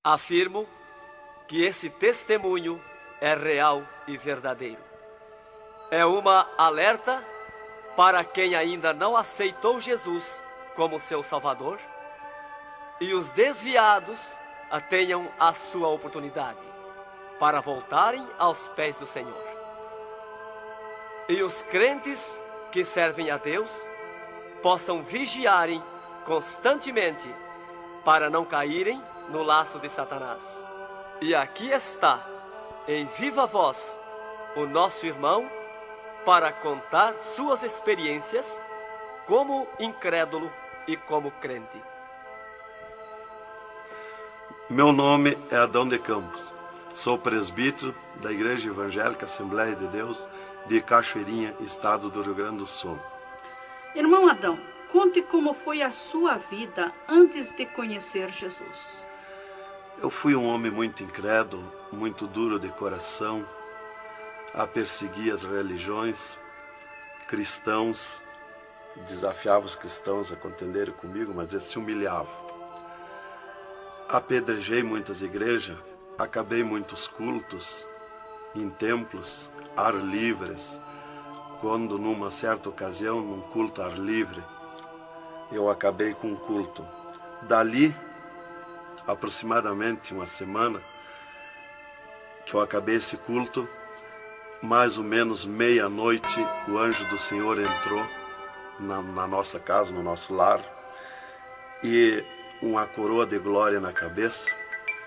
Afirmo que esse testemunho é real e verdadeiro. É uma alerta para quem ainda não aceitou Jesus como seu Salvador, e os desviados tenham a sua oportunidade para voltarem aos pés do Senhor. E os crentes que servem a Deus possam vigiarem constantemente para não caírem no laço de Satanás. E aqui está, em viva voz, o nosso irmão para contar suas experiências como incrédulo e como crente. Meu nome é Adão de Campos. Sou presbítero da Igreja Evangélica Assembleia de Deus de Cachoeirinha, estado do Rio Grande do Sul. Irmão Adão, conte como foi a sua vida antes de conhecer Jesus. Eu fui um homem muito incrédulo, muito duro de coração, a perseguir as religiões, cristãos, desafiava os cristãos a contenderem comigo, mas eles se humilhavam. Apedrejei muitas igrejas, acabei muitos cultos em templos, ar livres, quando numa certa ocasião, num culto ar livre, eu acabei com um culto. Dali, aproximadamente uma semana, que eu acabei esse culto, mais ou menos meia-noite, o anjo do Senhor entrou na nossa casa, no nosso lar, e uma coroa de glória na cabeça.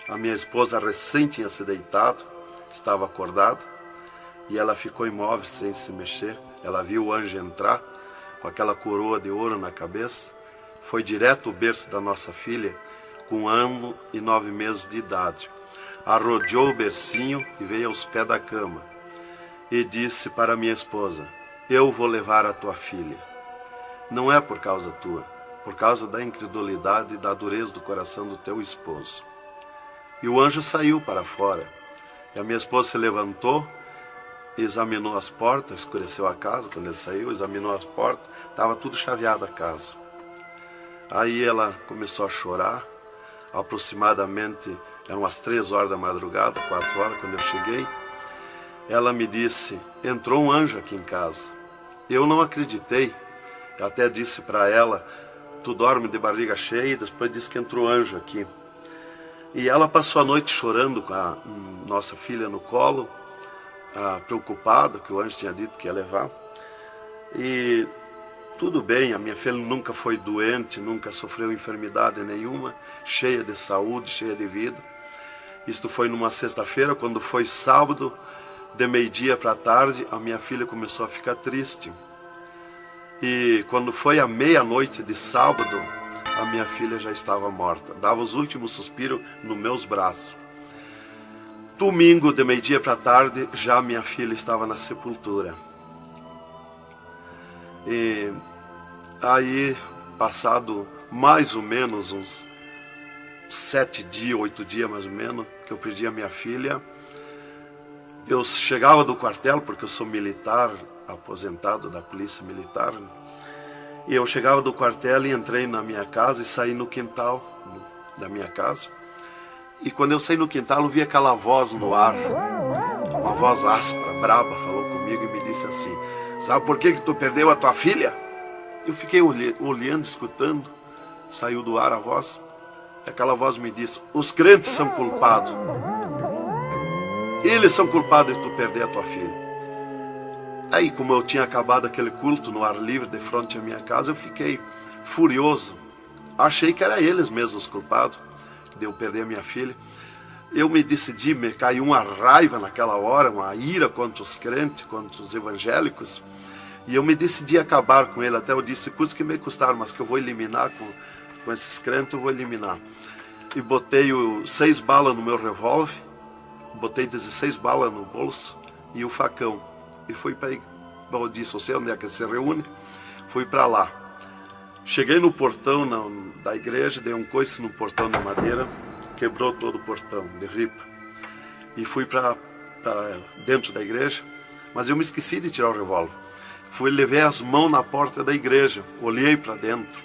A minha esposa recém tinha se deitado, estava acordada, e ela ficou imóvel sem se mexer. Ela viu o anjo entrar com aquela coroa de ouro na cabeça, foi direto ao berço da nossa filha, com 1 ano e 9 meses de idade. Arrodeou o bercinho e veio aos pés da cama e disse para minha esposa: eu vou levar a tua filha. Não é por causa tua, por causa da incredulidade e da dureza do coração do teu esposo. E o anjo saiu para fora. E a minha esposa se levantou, examinou as portas, escureceu a casa quando ele saiu, examinou as portas, estava tudo chaveado a casa. Aí ela começou a chorar, aproximadamente, eram as 3 horas da madrugada, 4 horas, quando eu cheguei. Ela me disse: entrou um anjo aqui em casa. Eu não acreditei, eu até disse para ela: tu dorme de barriga cheia, e depois disse que entrou anjo aqui. E ela passou a noite chorando com a nossa filha no colo, preocupada, que o anjo tinha dito que ia levar. E tudo bem, a minha filha nunca foi doente, nunca sofreu enfermidade nenhuma, cheia de saúde, cheia de vida. Isto foi numa sexta-feira. Quando foi sábado, de meio-dia para tarde, a minha filha começou a ficar triste. E quando foi à meia-noite de sábado, a minha filha já estava morta. Dava os últimos suspiros nos meus braços. Domingo, de meio-dia para tarde, já minha filha estava na sepultura. E aí, passado mais ou menos uns 7 dias, 8 dias mais ou menos, que eu perdi a minha filha, eu chegava do quartel, porque eu sou militar, aposentado da polícia militar, e eu chegava do quartel e entrei na minha casa e saí no quintal da minha casa. E quando eu saí no quintal, eu vi aquela voz no ar, uma voz áspera, braba, falou comigo e me disse assim: sabe por que tu perdeu a tua filha? Eu fiquei olhando, escutando, saiu do ar a voz. Aquela voz me disse: os crentes são culpados. Eles são culpados de tu perder a tua filha. Aí, como eu tinha acabado aquele culto no ar livre de frente à minha casa, eu fiquei furioso. Achei que eram eles mesmos os culpados de eu perder a minha filha. Eu me decidi, me caiu uma raiva naquela hora, uma ira contra os crentes, contra os evangélicos. E eu me decidi acabar com ele. Até eu disse: custa que me custar, mas que eu vou eliminar com esses crentes, eu vou eliminar. E botei 6 balas no meu revólver, botei 16 balas no bolso e o facão. E fui para aí. Eu disse: eu sei onde é que se reúne. Fui para lá. Cheguei no portão da igreja, dei um coice no portão de madeira, quebrou todo o portão de ripa. E fui para dentro da igreja, mas eu me esqueci de tirar o revólver. Levei as mãos na porta da igreja, olhei para dentro.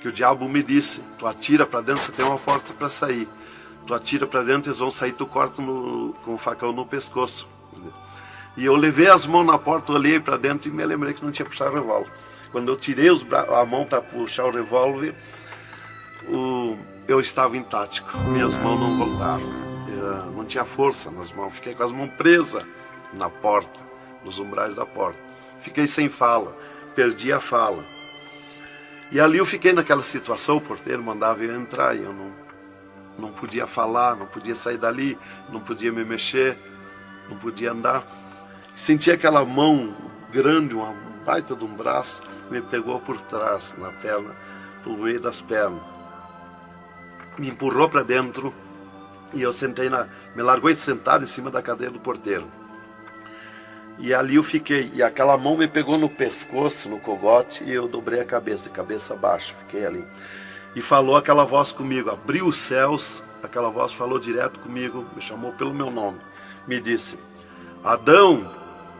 Que o diabo me disse: tu atira para dentro, você tem uma porta para sair. tu atira para dentro, eles vão sair, tu corta com o facão no pescoço. E eu levei as mãos na porta, olhei para dentro e me lembrei que não tinha puxado o revólver. Quando eu tirei a mão para puxar o revólver, eu estava intático, minhas mãos não voltaram, não tinha força nas mãos, fiquei com as mãos presas na porta, nos umbrais da porta. Fiquei sem fala, perdi a fala. E ali eu fiquei naquela situação, o porteiro mandava eu entrar e eu não podia falar, não podia sair dali, não podia me mexer, não podia andar. Senti aquela mão grande, uma baita de um braço, me pegou por trás, na perna, pelo meio das pernas. Me empurrou para dentro e eu me largou sentado em cima da cadeira do porteiro. E ali eu fiquei, e aquela mão me pegou no pescoço, no cogote, e eu dobrei a cabeça, de cabeça baixa, fiquei ali. E falou aquela voz comigo, abriu os céus, aquela voz falou direto comigo, me chamou pelo meu nome, me disse: Adão,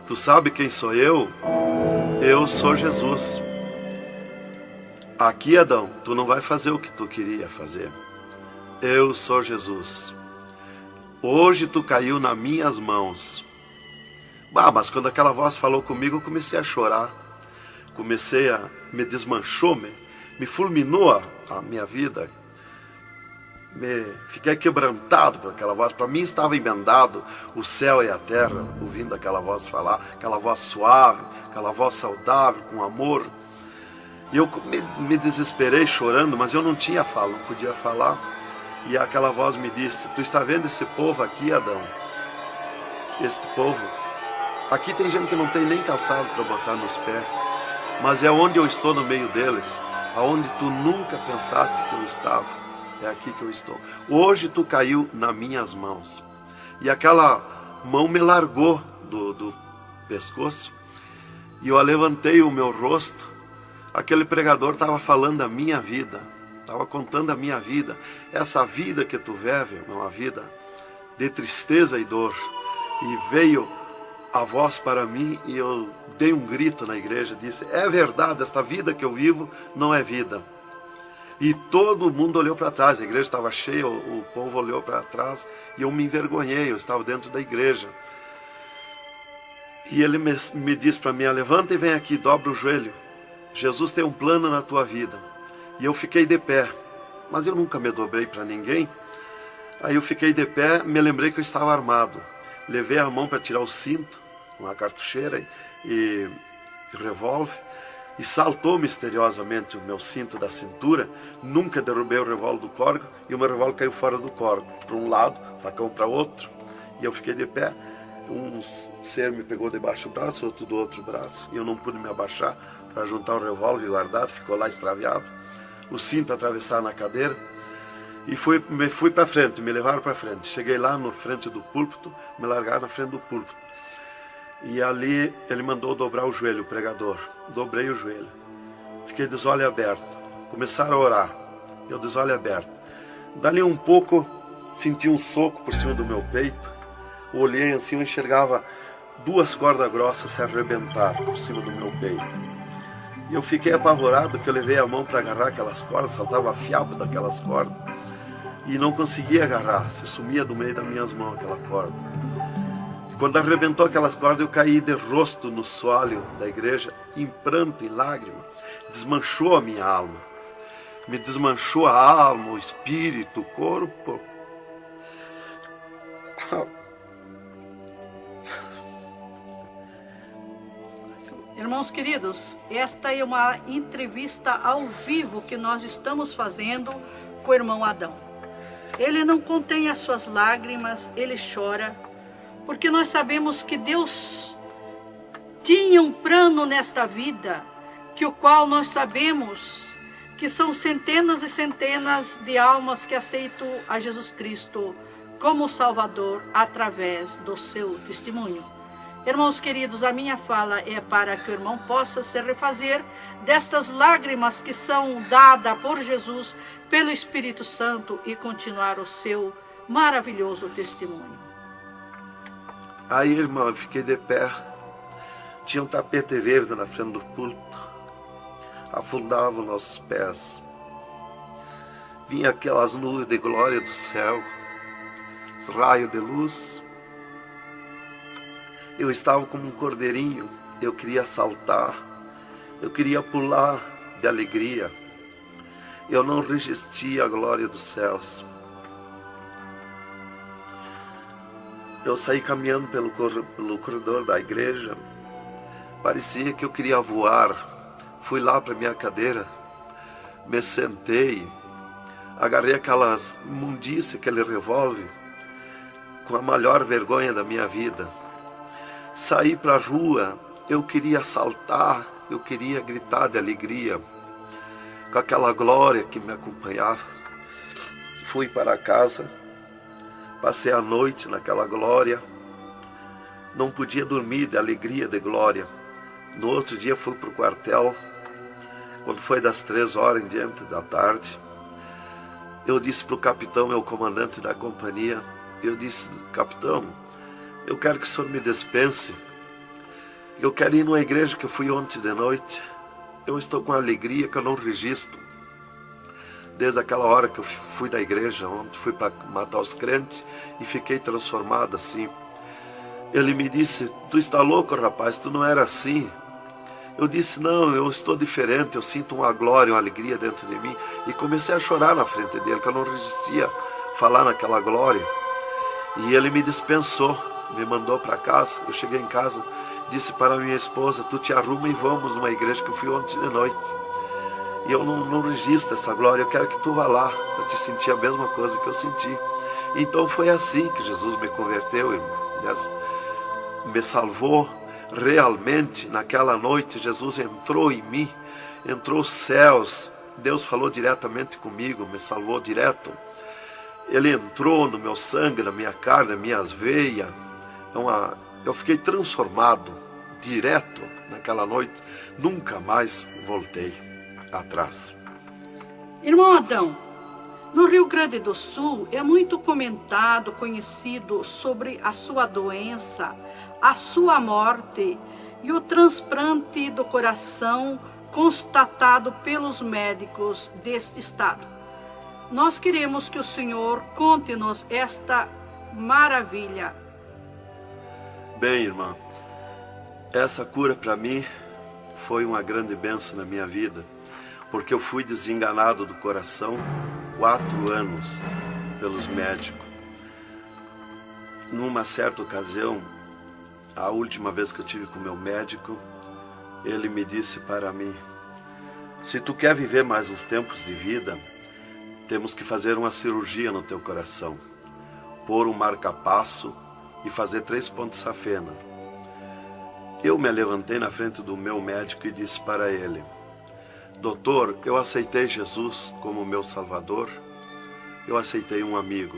tu sabe quem sou eu? Eu sou Jesus. Aqui, Adão, tu não vai fazer o que tu queria fazer. Eu sou Jesus. Hoje tu caiu nas minhas mãos. Mas quando aquela voz falou comigo, eu comecei a chorar. Me desmanchou, me fulminou a minha vida. Fiquei quebrantado por aquela voz. Para mim estava emendado o céu e a terra, ouvindo aquela voz falar, aquela voz suave, aquela voz saudável, com amor. E eu me desesperei chorando, mas eu não tinha fala, não podia falar. E aquela voz me disse: tu está vendo esse povo aqui, Adão? Este povo, aqui tem gente que não tem nem calçado para botar nos pés, mas é onde eu estou no meio deles, aonde tu nunca pensaste que eu estava, é aqui que eu estou. Hoje tu caiu nas minhas mãos. E aquela mão me largou do pescoço, e eu levantei o meu rosto. Aquele pregador estava falando da minha vida, estava contando a minha vida. Essa vida que tu vive é uma vida de tristeza e dor. E veio a voz para mim e eu dei um grito na igreja, disse: é verdade, esta vida que eu vivo não é vida. E todo mundo olhou para trás, a igreja estava cheia, o povo olhou para trás e eu me envergonhei, eu estava dentro da igreja. E ele me disse para mim: levanta e vem aqui, dobra o joelho. Jesus tem um plano na tua vida. E eu fiquei de pé, mas eu nunca me dobrei para ninguém. Aí eu fiquei de pé, me lembrei que eu estava armado. Levei a mão para tirar o cinto, uma cartucheira e revólver, e saltou misteriosamente o meu cinto da cintura. Nunca derrubei o revólver do córrego e o meu revólver caiu fora do córrego, para um lado, facão para outro. E eu fiquei de pé. Um ser me pegou debaixo do braço, outro do outro braço, e eu não pude me abaixar para juntar o revólver e guardar, ficou lá extraviado. O cinto atravessado na cadeira. E fui para frente, me levaram para frente. Cheguei lá na frente do púlpito, me largaram na frente do púlpito. E ali ele mandou dobrar o joelho, o pregador. Dobrei o joelho. Fiquei de olho aberto. Começaram a orar. Eu de olho aberto. Dali um pouco, senti um soco por cima do meu peito. Olhei assim, eu enxergava 2 cordas grossas se arrebentar por cima do meu peito. E eu fiquei apavorado, que eu levei a mão para agarrar aquelas cordas, saltava fiapo daquelas cordas. E não conseguia agarrar, se sumia do meio das minhas mãos aquela corda. E quando arrebentou aquelas cordas, eu caí de rosto no soalho da igreja, em pranto, em lágrima. Desmanchou a minha alma. Me desmanchou a alma, o espírito, o corpo. Irmãos queridos, esta é uma entrevista ao vivo que nós estamos fazendo com o irmão Adão. Ele não contém as suas lágrimas, ele chora, porque nós sabemos que Deus tinha um plano nesta vida, que o qual nós sabemos que são centenas e centenas de almas que aceitam a Jesus Cristo como Salvador através do seu testemunho. Irmãos queridos, a minha fala é para que o irmão possa se refazer destas lágrimas que são dadas por Jesus, pelo Espírito Santo, e continuar o seu maravilhoso testemunho. Aí, irmão, eu fiquei de pé. Tinha um tapete verde na frente do púlpito. Afundava os nossos pés. Vinha aquelas nuvens de glória do céu. raio de luz. Eu estava como um cordeirinho, eu queria saltar, eu queria pular de alegria. Eu não resistia à glória dos céus. Eu saí caminhando pelo corredor da igreja, parecia que eu queria voar. Fui lá para minha cadeira, me sentei, agarrei aquelas imundícias, aquele revólver, com a maior vergonha da minha vida. Saí para a rua, eu queria saltar, eu queria gritar de alegria, com aquela glória que me acompanhava. Fui para casa, passei a noite naquela glória, não podia dormir de alegria, de glória. No outro dia fui para o quartel, quando foi das 3 horas em diante da tarde. Eu disse para o capitão, meu comandante da companhia, eu disse: capitão, eu quero que o senhor me dispense, eu quero ir numa igreja que eu fui ontem de noite, eu estou com alegria que eu não registro. Desde aquela hora que eu fui da igreja ontem, fui para matar os crentes e fiquei transformado assim. Ele me disse: tu está louco, rapaz, tu não era assim. Eu disse: não, eu estou diferente, eu sinto uma glória, uma alegria dentro de mim. E comecei a chorar na frente dele, que eu não resistia a falar naquela glória. E ele me dispensou, me mandou para casa. Eu cheguei em casa, disse para minha esposa: tu te arruma e vamos numa igreja que eu fui ontem de noite. E eu não registro essa glória, eu quero que tu vá lá, para te sentir a mesma coisa que eu senti. Então foi assim que Jesus me converteu, me salvou. Realmente, naquela noite, Jesus entrou em mim, entrou os céus, Deus falou diretamente comigo, me salvou direto. Ele entrou no meu sangue, na minha carne, nas minhas veias. Eu fiquei transformado, direto, naquela noite. Nunca mais voltei atrás. Irmão Adão, no Rio Grande do Sul é muito comentado, conhecido sobre a sua doença, a sua morte e o transplante do coração constatado pelos médicos deste estado. Nós queremos que o senhor conte-nos esta maravilha. Bem, irmã, essa cura para mim foi uma grande bênção na minha vida, porque eu fui desenganado do coração 4 anos pelos médicos. Numa certa ocasião, a última vez que eu tive com o meu médico, ele me disse para mim: se tu quer viver mais uns tempos de vida, temos que fazer uma cirurgia no teu coração, pôr um marca-passo e fazer 3 pontos de safena. Eu me levantei na frente do meu médico e disse para ele: doutor, eu aceitei Jesus como meu Salvador, eu aceitei um amigo.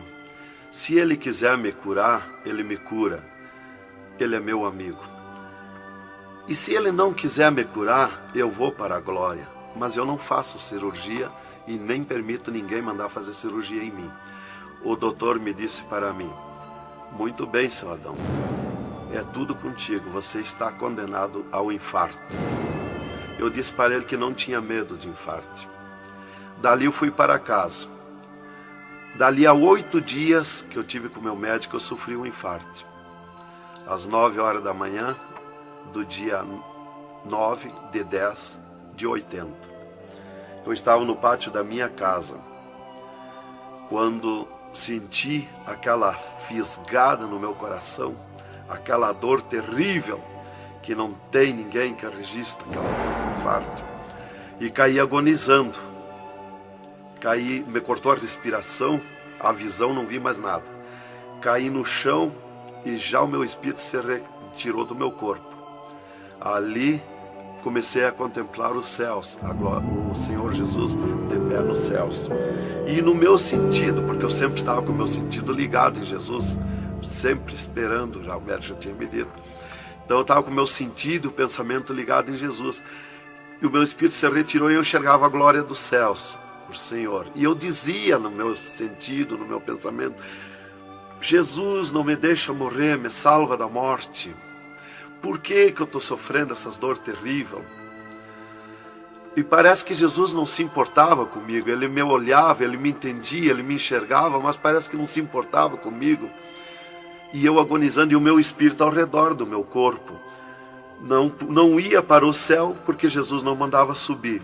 Se ele quiser me curar, ele me cura. Ele é meu amigo. E se ele não quiser me curar, eu vou para a glória. Mas eu não faço cirurgia e nem permito ninguém mandar fazer cirurgia em mim. O doutor me disse para mim: muito bem, seu Adão, é tudo contigo, você está condenado ao infarto. Eu disse para ele que não tinha medo de infarto. Dali eu fui para casa. Dali a 8 dias que eu tive com o meu médico, eu sofri um infarto. Às 9 horas da manhã do dia 9 de 10 de 80. Eu estava no pátio da minha casa, quando senti aquela fisgada no meu coração, aquela dor terrível, que não tem ninguém que registre aquela dor do infarto, e caí agonizando. Caí, me cortou a respiração, a visão, não vi mais nada. Caí no chão e já o meu espírito se retirou do meu corpo. Ali comecei a contemplar os céus, o Senhor Jesus de pé nos céus. E no meu sentido, porque eu sempre estava com o meu sentido ligado em Jesus, sempre esperando, já o médico já tinha me dito. Então eu estava com o meu sentido, o pensamento ligado em Jesus. E o meu espírito se retirou e eu enxergava a glória dos céus, o Senhor. E eu dizia no meu sentido, no meu pensamento: Jesus, não me deixa morrer, me salva da morte. Por que eu estou sofrendo essas dores terríveis? E parece que Jesus não se importava comigo. Ele me olhava, ele me entendia, ele me enxergava, mas parece que não se importava comigo. E eu agonizando, e o meu espírito ao redor do meu corpo. Não ia para o céu, porque Jesus não mandava subir.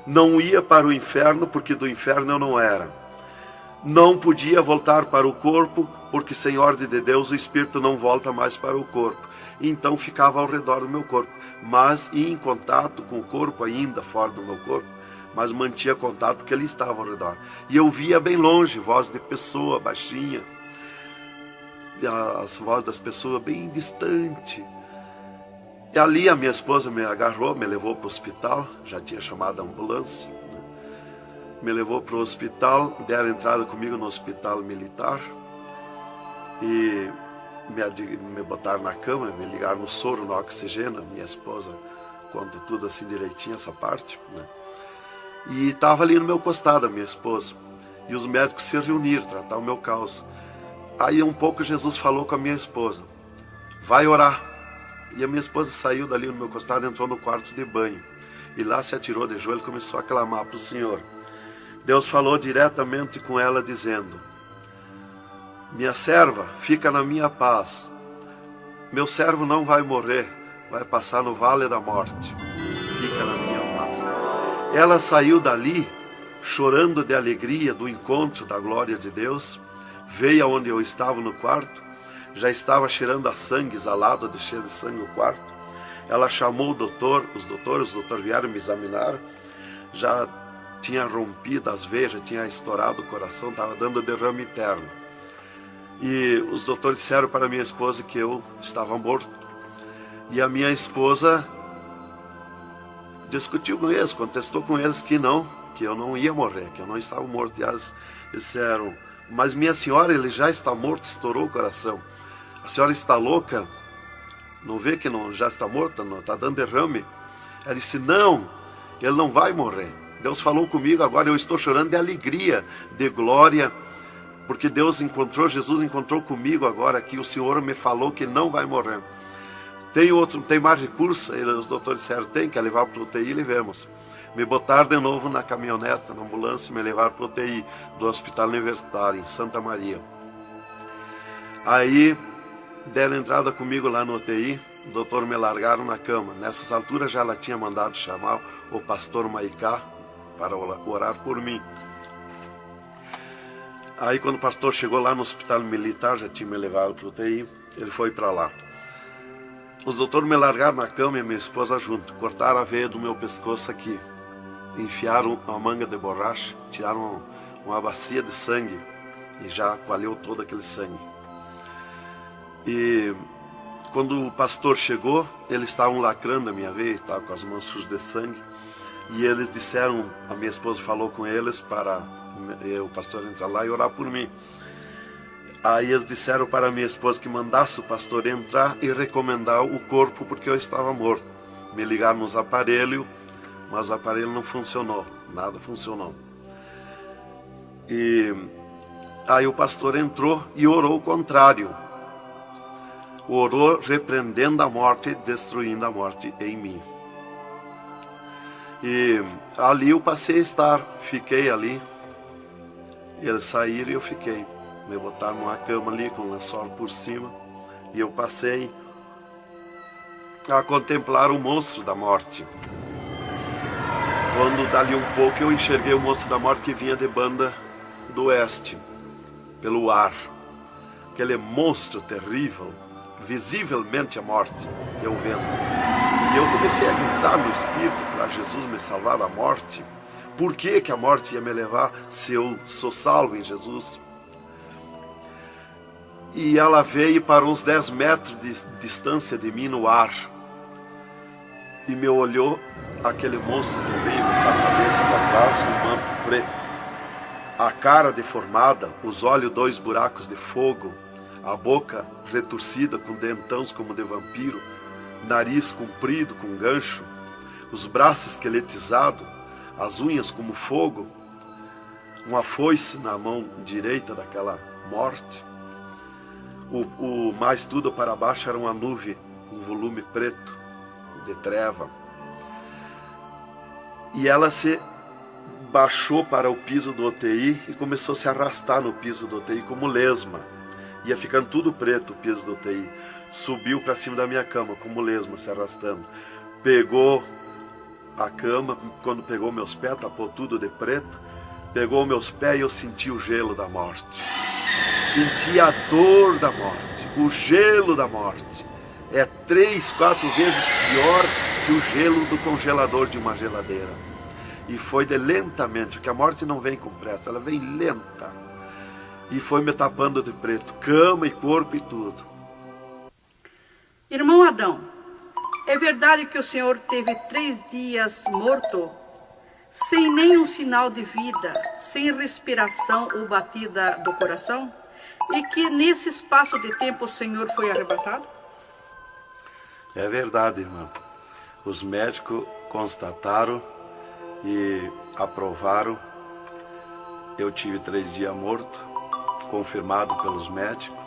Não ia para o inferno, porque do inferno eu não era. Não podia voltar para o corpo, porque sem ordem de Deus o espírito não volta mais para o corpo. Então ficava ao redor do meu corpo, mas ia em contato com o corpo ainda, fora do meu corpo, mas mantinha contato porque ele estava ao redor. E eu via bem longe, voz de pessoa, baixinha, as vozes das pessoas bem distante. E ali a minha esposa me agarrou, me levou para o hospital, já tinha chamado a ambulância, né? Me levou para o hospital, deram entrada comigo no hospital militar e me botaram na cama, me ligaram no soro, no oxigênio. Minha esposa conta tudo assim direitinho, essa parte, né? E estava ali no meu costado a minha esposa, e os médicos se reuniram, tratar o meu caso. Aí um pouco Jesus falou com a minha esposa, vai orar. E a minha esposa saiu dali no meu costado, entrou no quarto de banho. E lá se atirou de joelho e começou a clamar para o Senhor. Deus falou diretamente com ela, dizendo, minha serva, fica na minha paz. Meu servo não vai morrer, vai passar no vale da morte. Fica na minha paz. Ela saiu dali, chorando de alegria do encontro da glória de Deus. Veio aonde eu estava no quarto. Já estava cheirando a sangue, exalado de cheiro de sangue no quarto. Ela chamou o doutor, os doutores vieram me examinar. Já tinha rompido as veias, já tinha estourado o coração, estava dando derrame interno. E os doutores disseram para minha esposa que eu estava morto. E a minha esposa discutiu com eles, contestou com eles que eu não ia morrer, que eu não estava morto. E eles disseram, mas minha senhora, ele já está morto, estourou o coração. A senhora está louca? Não vê que não, já está morta? Não está dando derrame? Ela disse, não, ele não vai morrer. Deus falou comigo agora, eu estou chorando de alegria, de glória, porque Jesus encontrou comigo agora aqui, o Senhor me falou que não vai morrer. Tem mais recurso? Os doutores disseram, tem que levar para o UTI, levemos. Me botaram de novo na caminhonete, na ambulância, e me levaram para o UTI do Hospital Universitário, em Santa Maria. Aí deram entrada comigo lá no UTI, o doutor me largaram na cama. Nessas alturas já ela tinha mandado chamar o pastor Maicá para orar por mim. Aí quando o pastor chegou lá no hospital militar, já tinha me levado para o UTI, ele foi para lá. Os doutores me largaram na cama e minha esposa junto, cortaram a veia do meu pescoço aqui, enfiaram uma manga de borracha, tiraram uma bacia de sangue e já coalhou todo aquele sangue. E quando o pastor chegou, eles estavam lacrando a minha veia, estavam com as mãos sujas de sangue. E eles disseram, a minha esposa falou com eles para o pastor entrar lá e orar por mim. Aí eles disseram para a minha esposa que mandasse o pastor entrar e recomendar o corpo, porque eu estava morto. Me ligaram nos aparelhos, mas o aparelho não funcionou, nada funcionou. E aí o pastor entrou e orou o contrário. Orou repreendendo a morte, destruindo a morte em mim. E ali eu passei a estar, fiquei ali. Eles saíram e eu fiquei. Me botaram numa cama ali com um lençol por cima. E eu passei a contemplar o monstro da morte. Quando dali um pouco eu enxerguei o monstro da morte que vinha de Banda do Oeste, pelo ar. Aquele monstro terrível, visivelmente a morte, eu vendo. E eu comecei a gritar no espírito para Jesus me salvar da morte. Por que a morte ia me levar se eu sou salvo em Jesus? E ela veio para uns 10 metros de distância de mim no ar. E me olhou, aquele monstro terrível, com a cabeça para trás, um manto preto. A cara deformada, os olhos 2 buracos de fogo, a boca retorcida com dentões como de vampiro, nariz comprido com gancho, os braços esqueletizados, as unhas como fogo, uma foice na mão direita daquela morte. O mais tudo para baixo era uma nuvem, um volume preto, de treva. E ela se baixou para o piso do UTI e começou a se arrastar no piso do UTI como lesma. Ia ficando tudo preto o piso do UTI. Subiu para cima da minha cama como lesma, se arrastando. Pegou a cama, quando pegou meus pés, tapou tudo de preto. Pegou meus pés e eu senti o gelo da morte. Senti a dor da morte, o gelo da morte. É 3, 4 vezes pior que o gelo do congelador de uma geladeira. E foi de lentamente, porque a morte não vem com pressa, ela vem lenta. E foi me tapando de preto, cama e corpo e tudo. Irmão Adão, é verdade que o senhor teve 3 dias morto, sem nenhum sinal de vida, sem respiração ou batida do coração? E que nesse espaço de tempo o senhor foi arrebatado? É verdade, irmão. Os médicos constataram e aprovaram. Eu tive 3 dias morto, confirmado pelos médicos.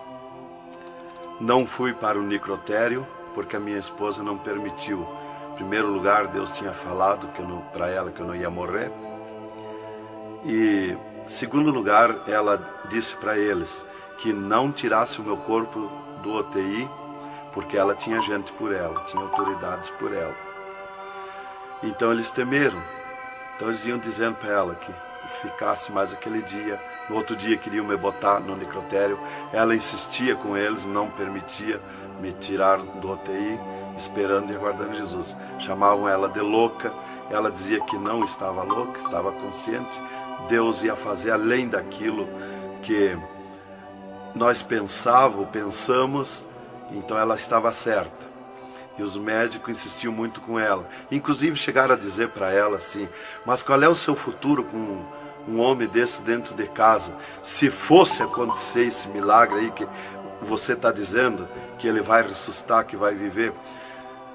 Não fui para o necrotério, porque a minha esposa não permitiu. Em primeiro lugar, Deus tinha falado para ela que eu não ia morrer. E, em segundo lugar, ela disse para eles que não tirasse o meu corpo do UTI, porque ela tinha gente por ela, tinha autoridades por ela. Então eles temeram. Então eles iam dizendo para ela que ficasse mais aquele dia. No outro dia queriam me botar no necrotério. Ela insistia com eles, não permitia me tirar do UTI, esperando e aguardando Jesus. Chamavam ela de louca. Ela dizia que não estava louca, estava consciente. Deus ia fazer além daquilo que nós pensamos. Então ela estava certa. E os médicos insistiam muito com ela. Inclusive chegaram a dizer para ela assim: mas qual é o seu futuro com um homem desse dentro de casa? Se fosse acontecer esse milagre aí que você está dizendo, que ele vai ressuscitar, que vai viver.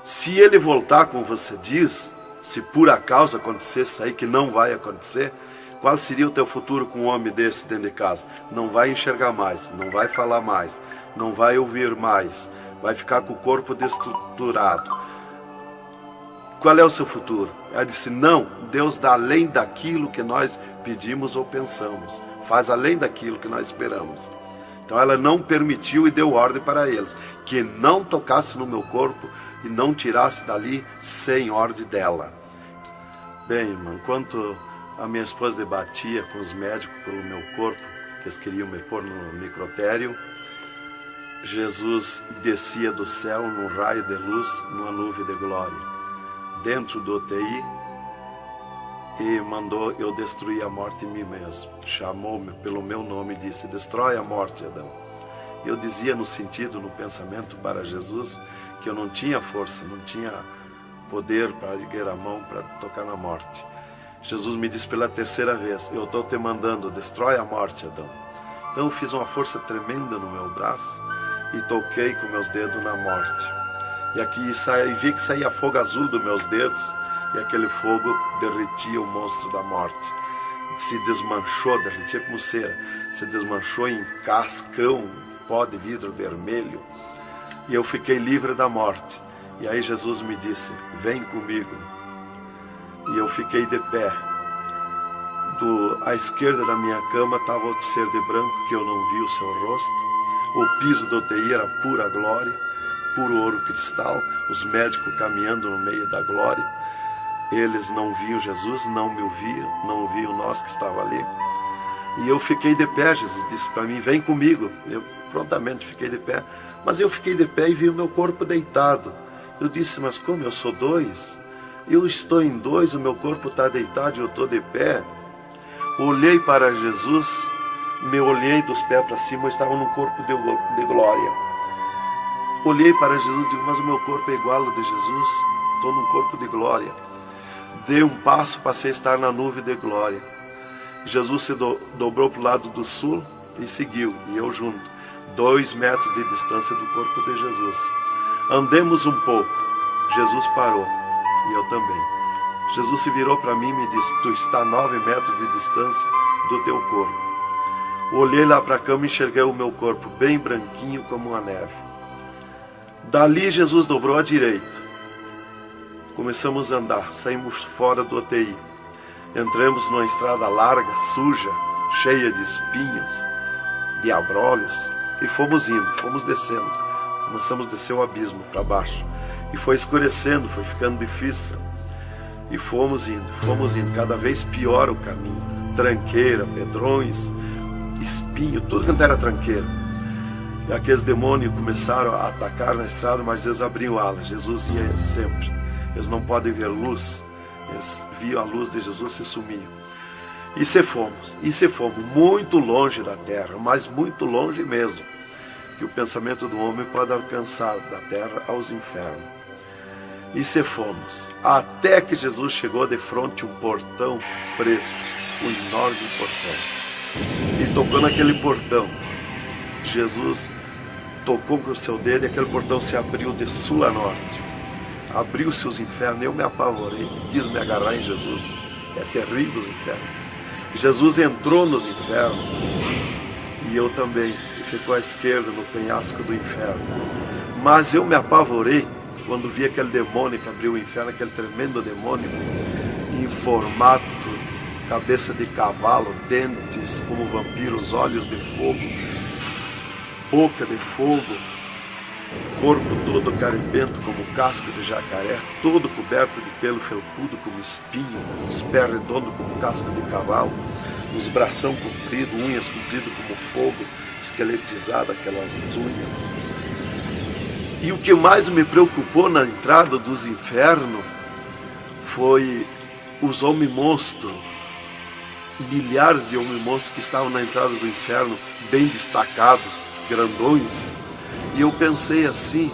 Se ele voltar, como você diz, se por acaso acontecesse aí, que não vai acontecer, qual seria o teu futuro com um homem desse dentro de casa? Não vai enxergar mais, não vai falar mais, não vai ouvir mais, vai ficar com o corpo destruturado. Qual é o seu futuro? Ela disse: não, Deus dá além daquilo que nós pedimos ou pensamos, faz além daquilo que nós esperamos. Então ela não permitiu e deu ordem para eles que não tocasse no meu corpo e não tirasse dali sem ordem dela. Bem, irmão, enquanto a minha esposa debatia com os médicos pelo meu corpo, que eles queriam me pôr no necrotério, Jesus descia do céu num raio de luz, numa nuvem de glória, dentro do UTI, e mandou eu destruir a morte em mim mesmo. Chamou-me pelo meu nome e disse: destrói a morte, Adão. Eu dizia no sentido, no pensamento para Jesus, que eu não tinha força, não tinha poder para erguer a mão para tocar na morte. Jesus me disse pela 3ª vez: eu estou te mandando, destrói a morte, Adão. Então eu fiz uma força tremenda no meu braço e toquei com meus dedos na morte. E aqui vi que saía fogo azul dos meus dedos, e aquele fogo derretia o monstro da morte. Se desmanchou, derretia como cera, se desmanchou em cascão, pó de vidro vermelho, e eu fiquei livre da morte. E aí Jesus me disse: vem comigo. E eu fiquei de pé. À esquerda da minha cama estava outro ser de branco, que eu não vi o seu rosto. O piso do UTI era pura glória, puro ouro cristal, os médicos caminhando no meio da glória. Eles não viam Jesus, não me ouviam, não ouviam nós que estava ali. E eu fiquei de pé. Jesus disse para mim: vem comigo. Eu prontamente fiquei de pé. Mas eu fiquei de pé e vi o meu corpo deitado. Eu disse: mas como eu sou 2? Eu estou em 2, o meu corpo está deitado e eu estou de pé. Olhei para Jesus, me olhei dos pés para cima, eu estava num corpo de glória. Olhei para Jesus e digo: mas o meu corpo é igual ao de Jesus, estou num corpo de glória. Dei um passo, passei a estar na nuvem de glória. Jesus se dobrou para o lado do sul e seguiu, e eu junto, 2 metros de distância do corpo de Jesus. Andemos um pouco, Jesus parou, e eu também. Jesus se virou para mim e me disse: tu está a 9 metros de distância do teu corpo. Olhei lá para a cama e enxerguei o meu corpo bem branquinho como uma neve. Dali Jesus dobrou à direita. Começamos a andar, saímos fora do UTI. Entramos numa estrada larga, suja, cheia de espinhos, de abrolhos, e fomos indo, fomos descendo. Começamos a descer o abismo para baixo. E foi escurecendo, foi ficando difícil. E fomos indo, cada vez pior o caminho. Tranqueira, pedrões, espinho, tudo quanto era tranqueira. E aqueles demônios começaram a atacar na estrada, mas eles abriam alas. Jesus ia sempre. Eles não podem ver luz. Eles viam a luz de Jesus e se sumiam. E se fomos muito longe da terra, mas muito longe mesmo, que o pensamento do homem pode alcançar da terra aos infernos. E se fomos, até que Jesus chegou de frente a um portão preto, um enorme portão. E tocou naquele portão. Jesus tocou com o seu dedo e aquele portão se abriu de sul a norte. Abriu-se os infernos, eu me apavorei, quis me agarrar em Jesus. É terrível os infernos. Jesus entrou nos infernos e eu também, e ficou à esquerda no penhasco do inferno. Mas eu me apavorei quando vi aquele demônio que abriu o inferno, aquele tremendo demônio, em formato, cabeça de cavalo, dentes como vampiros, olhos de fogo, boca de fogo, corpo todo carimbento como casco de jacaré, todo coberto de pelo felpudo como espinho, os pés redondos como casco de cavalo, os bração compridos, unhas compridas como fogo, esqueletizado aquelas unhas. E o que mais me preocupou na entrada dos infernos foi os homens-monstros, milhares de homens-monstros que estavam na entrada do inferno, bem destacados, grandões. E eu pensei assim,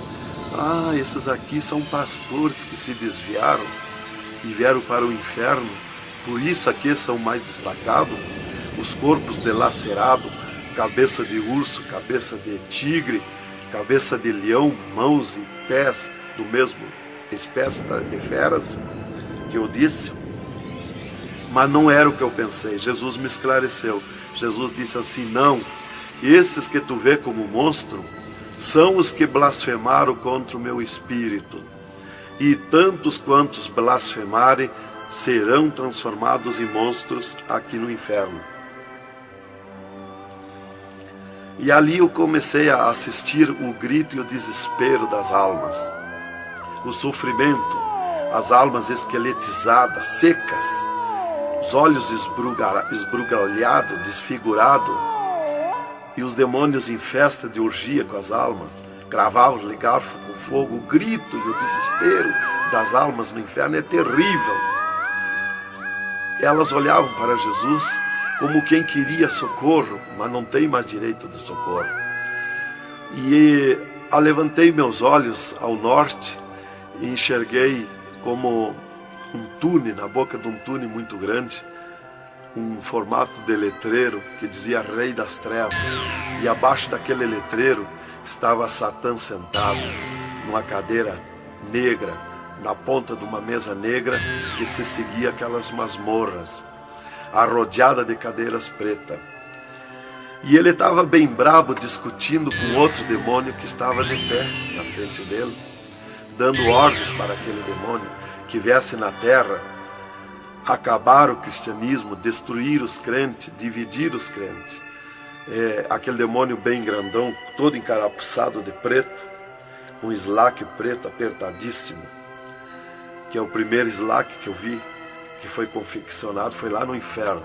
esses aqui são pastores que se desviaram e vieram para o inferno, por isso aqui são mais destacados, os corpos dilacerados, cabeça de urso, cabeça de tigre, cabeça de leão, mãos e pés do mesmo espécie de feras que eu disse. Mas não era o que eu pensei. Jesus me esclareceu. Jesus disse assim, não, esses que tu vê como monstro são os que blasfemaram contra o meu espírito, e tantos quantos blasfemarem serão transformados em monstros aqui no inferno. E ali eu comecei a assistir o grito e o desespero das almas, o sofrimento, as almas esqueletizadas, secas, os olhos esbugalhados, desfigurados, e os demônios em festa de orgia com as almas, cravavam-lhe garfo com fogo. O grito e o desespero das almas no inferno é terrível. Elas olhavam para Jesus como quem queria socorro, mas não tem mais direito de socorro. E levantei meus olhos ao norte e enxerguei como um túnel, na boca de um túnel muito grande, um formato de letreiro que dizia Rei das Trevas, e abaixo daquele letreiro estava Satã sentado numa cadeira negra, na ponta de uma mesa negra que se seguia aquelas masmorras, arrodeada de cadeiras pretas. E ele estava bem brabo discutindo com outro demônio que estava de pé na frente dele, dando ordens para aquele demônio que viesse na terra acabar o cristianismo, destruir os crentes, dividir os crentes. Aquele demônio bem grandão, todo encarapuçado de preto, um slack preto apertadíssimo, que é o primeiro slack que eu vi, que foi confeccionado, foi lá no inferno.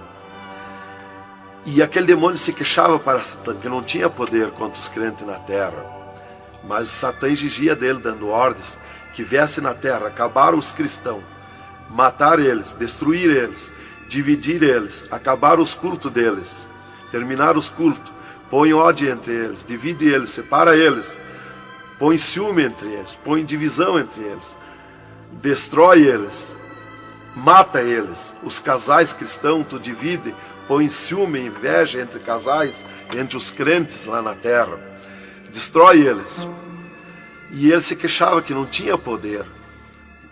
E aquele demônio se queixava para Satã, que não tinha poder contra os crentes na terra, mas Satã exigia dele, dando ordens, que viesse na terra, acabar os cristãos, matar eles, destruir eles, dividir eles, acabar os cultos deles, terminar os cultos, põe ódio entre eles, divide eles, separa eles, põe ciúme entre eles, põe divisão entre eles, destrói eles, mata eles. Os casais cristãos tu divide, põe ciúme e inveja entre casais, entre os crentes lá na terra, destrói eles. E ele se queixava que não tinha poder,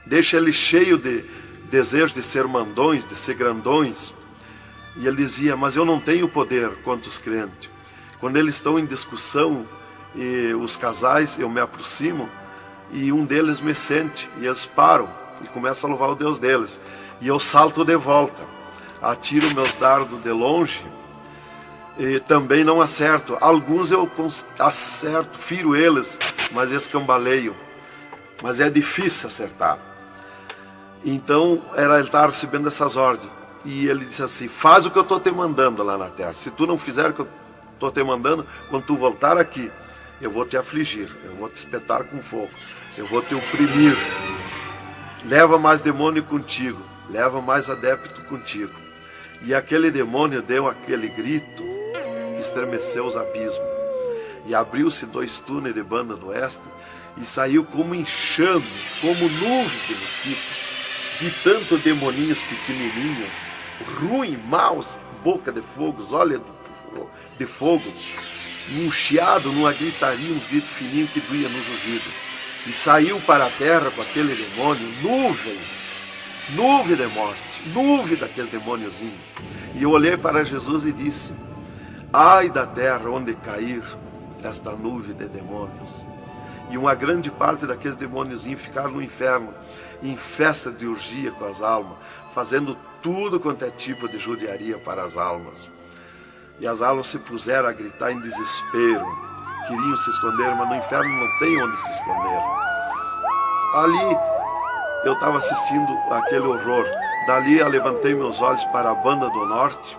deixa ele cheio de desejo de ser mandões, de ser grandões. E ele dizia, mas eu não tenho poder contra os crentes. Quando eles estão em discussão, e os casais, eu me aproximo, e um deles me sente, e eles param, e começo a louvar o Deus deles. E eu salto de volta, atiro meus dardos de longe e também não acerto. Alguns eu acerto, firo eles, mas escambaleio. Mas é difícil acertar. Então ele estava recebendo essas ordens. E ele disse assim: faz o que eu estou te mandando lá na terra. Se tu não fizer o que eu estou te mandando, quando tu voltar aqui, eu vou te afligir, eu vou te espetar com fogo, eu vou te oprimir. Leva mais demônio contigo, leva mais adepto contigo. E aquele demônio deu aquele grito que estremeceu os abismos. E abriu-se 2 túneis de banda do oeste e saiu como enxame, como nuvem de mosquitos, de tanto demoninhos pequenininhos, ruim, maus, boca de fogo, olhos de fogo, um chiado, numa gritaria, uns gritos fininhos que doía nos ouvidos. E saiu para a terra com aquele demônio, nuvem de morte, nuvem daquele demôniozinho. E eu olhei para Jesus e disse: ai da terra onde cair esta nuvem de demônios. E uma grande parte daqueles demôniozinhos ficaram no inferno, em festa de orgia com as almas, fazendo tudo quanto é tipo de judiaria para as almas. E as almas se puseram a gritar em desespero, queriam se esconder, mas no inferno não tem onde se esconder. Ali eu estava assistindo aquele horror. Dali eu levantei meus olhos para a banda do norte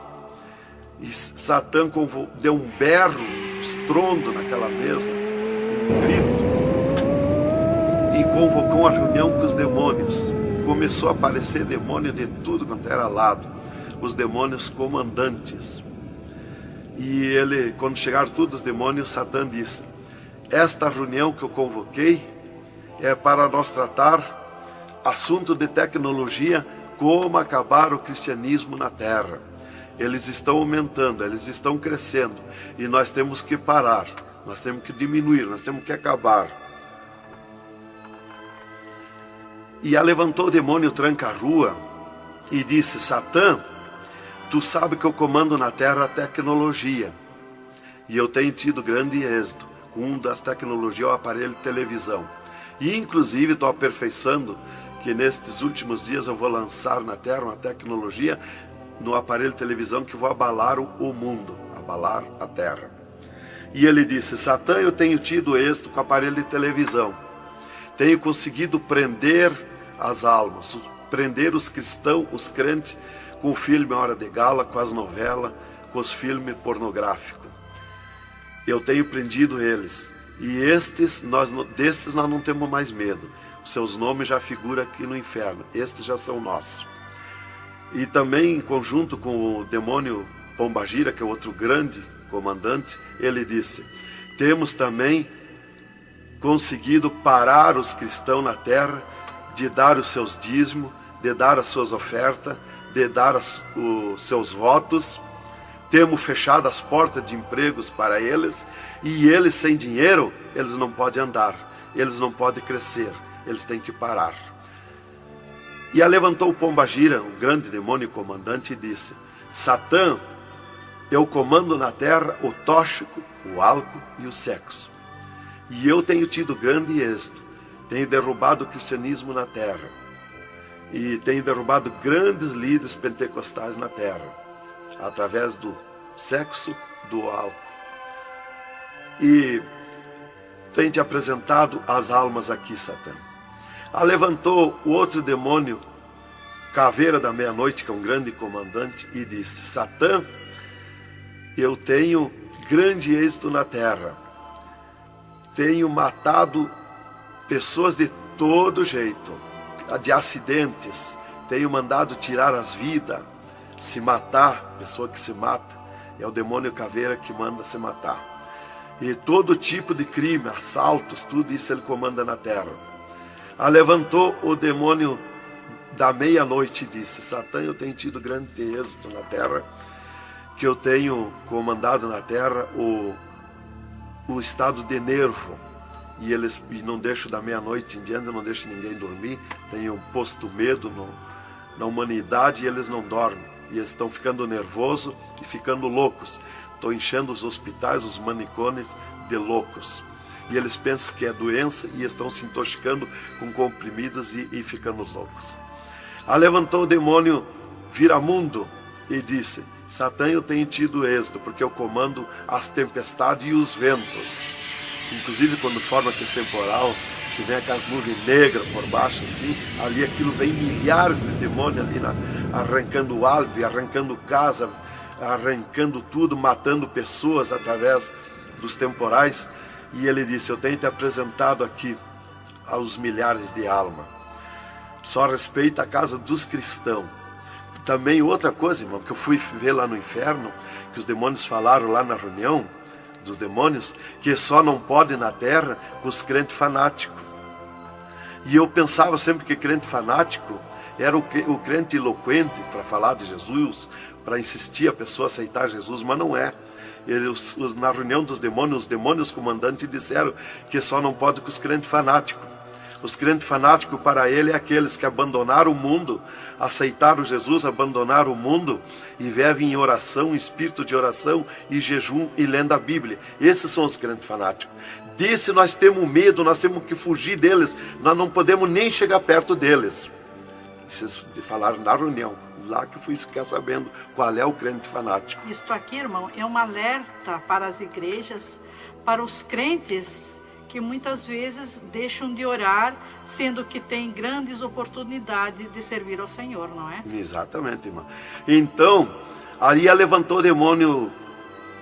e Satã deu um berro, um estrondo naquela mesa, um grito, e convocou uma reunião com os demônios. Começou a aparecer demônio de tudo quanto era lado, os demônios comandantes. E ele, quando chegaram todos os demônios, Satã disse: esta reunião que eu convoquei é para nós tratar assunto de tecnologia, como acabar o cristianismo na terra. Eles estão aumentando, eles estão crescendo, e nós temos que parar, nós temos que diminuir, nós temos que acabar. E levantou o demônio tranca-rua e disse: Satã, tu sabe que eu comando na terra a tecnologia, e eu tenho tido grande êxito. Um das tecnologias é o aparelho de televisão, e inclusive estou aperfeiçoando que nestes últimos dias eu vou lançar na terra uma tecnologia no aparelho de televisão que vou abalar o mundo, abalar a terra. E ele disse: Satã, eu tenho tido êxito com o aparelho de televisão, tenho conseguido prender as almas, prender os cristãos, os crentes, com o filme Hora de Gala, com as novelas, com os filmes pornográficos. Eu tenho prendido eles. E destes nós não temos mais medo. Os seus nomes já figuram aqui no inferno. Estes já são nossos. E também, em conjunto com o demônio Pombagira, que é outro grande comandante, ele disse: temos também conseguido parar os cristãos na terra de dar os seus dízimos, de dar as suas ofertas, de dar os seus votos. Temos fechado as portas de empregos para eles, e eles sem dinheiro, eles não podem andar, eles não podem crescer, eles têm que parar. E levantou o Pombagira, um grande demônio comandante, e disse: Satã, eu comando na terra o tóxico, o álcool e o sexo. E eu tenho tido grande êxito, tenho derrubado o cristianismo na terra, e tenho derrubado grandes líderes pentecostais na terra, através do sexo, do álcool. E tenho te apresentado as almas aqui, Satã. Levantou o outro demônio, Caveira da Meia-Noite, que é um grande comandante, e disse: Satã, eu tenho grande êxito na terra, tenho matado pessoas de todo jeito, de acidentes, tenho mandado tirar as vidas, se matar. Pessoa que se mata é o demônio Caveira que manda se matar. E todo tipo de crime, assaltos, tudo isso ele comanda na terra. Levantou o demônio da Meia-Noite e disse: Satã, eu tenho tido grande êxito na terra, que eu tenho comandado na terra o estado de nervo, e não deixo da meia-noite em diante, não deixo ninguém dormir, tenho posto medo na humanidade, e eles não dormem, e eles estão ficando nervosos e ficando loucos. Estou enchendo os hospitais, os manicômios de loucos. e eles pensam que é doença e estão se intoxicando com comprimidos e ficando loucos. Levantou o demônio Viramundo e disse: Satã, eu tenho tido êxito, porque eu comando as tempestades e os ventos. Inclusive quando forma aquele temporal, que vem aquelas nuvens negras por baixo assim, ali aquilo vem milhares de demônios ali arrancando árvore, arrancando casa, arrancando tudo, matando pessoas através dos temporais. E ele disse: eu tenho te apresentado aqui aos milhares de almas. Só respeita a casa dos cristãos. Também outra coisa, irmão, que eu fui ver lá no inferno, que os demônios falaram lá na reunião dos demônios, que só não pode na terra com os crentes fanáticos. E eu pensava sempre que crente fanático era o crente eloquente para falar de Jesus, para insistir a pessoa a aceitar Jesus, mas não é. Na reunião dos demônios, os demônios comandantes disseram que só não pode com os crentes fanáticos. Os crentes fanáticos para ele é aqueles que abandonaram o mundo, aceitaram Jesus, abandonaram o mundo e vivem em oração, em espírito de oração e jejum e lendo a Bíblia. Esses são os crentes fanáticos. Desse nós temos medo, nós temos que fugir deles, nós não podemos nem chegar perto deles. Vocês falaram na reunião, lá que eu fui ficar sabendo qual é o crente fanático. Isto aqui, irmão, é um alerta para as igrejas, para os crentes que muitas vezes deixam de orar, sendo que tem grandes oportunidades de servir ao Senhor, não é? Exatamente, irmão. Então, ali levantou o demônio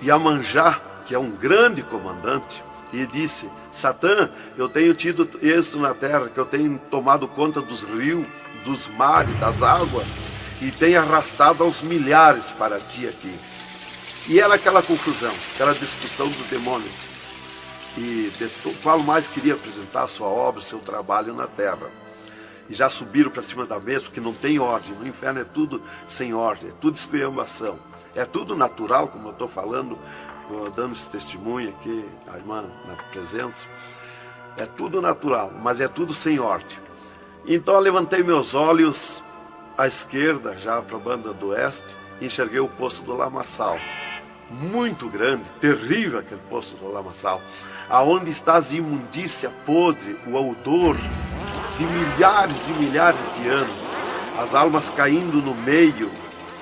Iemanjá, que é um grande comandante, e disse: Satã, eu tenho tido êxito na terra, que eu tenho tomado conta dos rios, dos mares, das águas, e tenho arrastado aos milhares para ti aqui. E era aquela confusão, aquela discussão dos demônios. E qual mais queria apresentar a sua obra, o seu trabalho na terra. E já subiram para cima da mesa, porque não tem ordem. No inferno é tudo sem ordem, é tudo esculhambação. É tudo natural, como eu estou falando, dando esse testemunho aqui, a irmã na presença. É tudo natural, mas é tudo sem ordem. Então eu levantei meus olhos à esquerda, já para a banda do oeste, e enxerguei o poço do lamaçal. Muito grande, terrível aquele poço do lamaçal. Aonde está a imundícia podre, o odor de milhares e milhares de anos, as almas caindo no meio,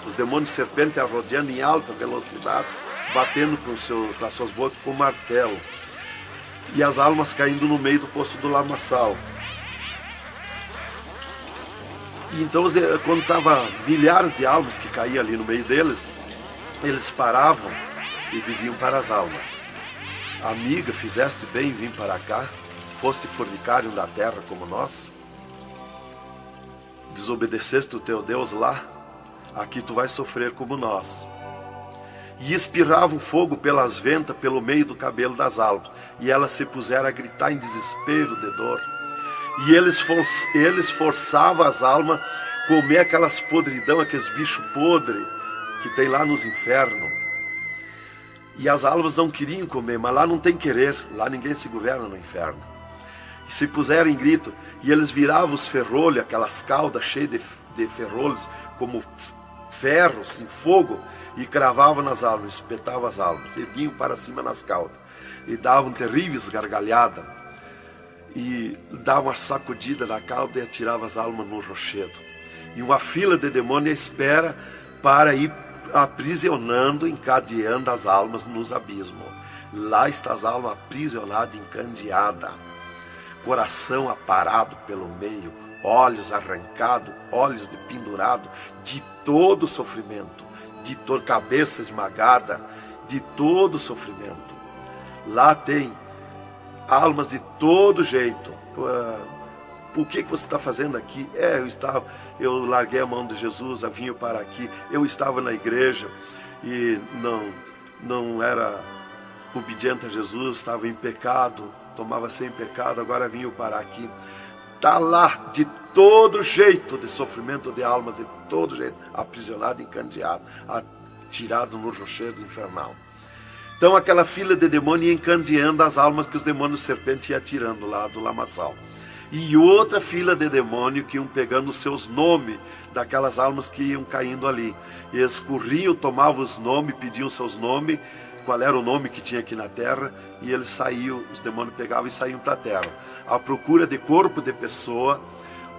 os demônios serpentes rodeando em alta velocidade, batendo com as suas bocas com martelo, e as almas caindo no meio do poço do lamaçal. E então, quando estava milhares de almas que caíam ali no meio deles, eles paravam e diziam para as almas: amiga, fizeste bem em vir para cá, foste fornicário da terra como nós, desobedeceste o teu Deus lá, aqui tu vais sofrer como nós. E espirrava o fogo pelas ventas, pelo meio do cabelo das almas, e elas se puseram a gritar em desespero de dor. E eles forçavam as almas a comer aquelas podridão, aqueles bichos podres que tem lá nos infernos. E as almas não queriam comer, mas lá não tem querer, lá ninguém se governa no inferno. E se puseram em grito, e eles viravam os ferrolhos, aquelas caudas cheias de ferrolhos, como ferros em fogo, e cravavam nas almas, espetavam as almas, erguiam para cima nas caudas, e davam terríveis gargalhadas, e davam uma sacudida na cauda e atiravam as almas no rochedo. E uma fila de demônios espera para ir aprisionando, encadeando as almas nos abismos. Lá está as almas aprisionadas, encandeadas, coração aparado pelo meio, olhos arrancados, olhos de pendurado, de todo sofrimento, de toda cabeça esmagada, de todo sofrimento. Lá tem almas de todo jeito. O que você está fazendo aqui? Eu larguei a mão de Jesus, vim para aqui. Eu estava na igreja e não era obediente a Jesus, estava em pecado, tomava sem pecado, agora vim para aqui. Está lá de todo jeito de sofrimento de almas, de todo jeito, aprisionado, encandeado, atirado no rochedo infernal. Então aquela fila de demônios ia encandeando as almas que os demônios serpentes iam atirando lá do lamaçal. E outra fila de demônios que iam pegando os seus nomes daquelas almas que iam caindo ali. E eles corriam, tomavam os nomes, pediam seus nomes, qual era o nome que tinha aqui na terra, e eles saíam, os demônios pegavam e saíam para a terra, à procura de corpo de pessoa,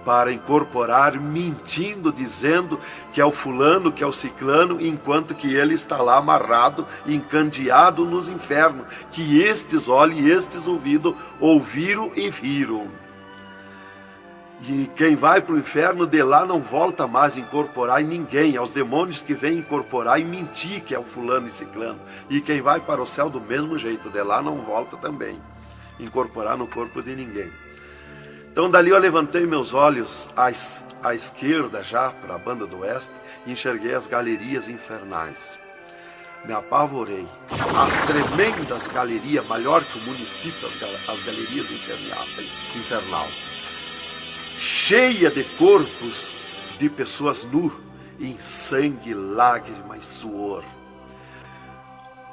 para incorporar, mentindo, dizendo que é o fulano, que é o ciclano, enquanto que ele está lá amarrado, encandeado nos infernos, que estes olhos e estes ouvidos ouviram e viram. E quem vai para o inferno de lá não volta mais a incorporar em ninguém, aos demônios que vêm incorporar e mentir que é o fulano e ciclano. E quem vai para o céu do mesmo jeito, de lá não volta também, incorporar no corpo de ninguém. Então dali eu levantei meus olhos à esquerda já, para a banda do oeste, e enxerguei as galerias infernais. Me apavorei. As tremendas galerias, maior que o município, as galerias infernal, cheia de corpos de pessoas nuas, em sangue, lágrima e suor.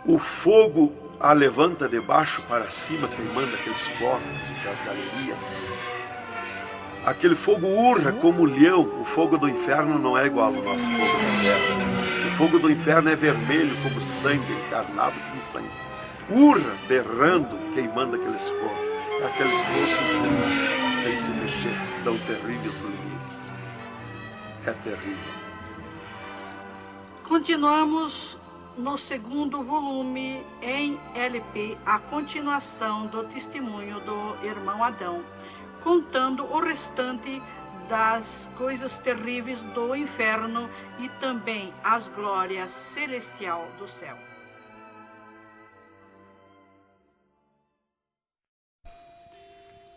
O fogo a levanta de baixo para cima, queimando aqueles corpos das galerias. Aquele fogo urra como leão. O fogo do inferno não é igual ao nosso fogo da terra. O fogo do inferno é vermelho como sangue, encarnado como sangue. Urra, berrando, queimando aqueles corpos. Aqueles corpos sem se mexer, dão terríveis grunhidos. É terrível. Continuamos no segundo volume em LP, a continuação do testemunho do irmão Adão, contando o restante das coisas terríveis do inferno e também as glórias celestial do céu.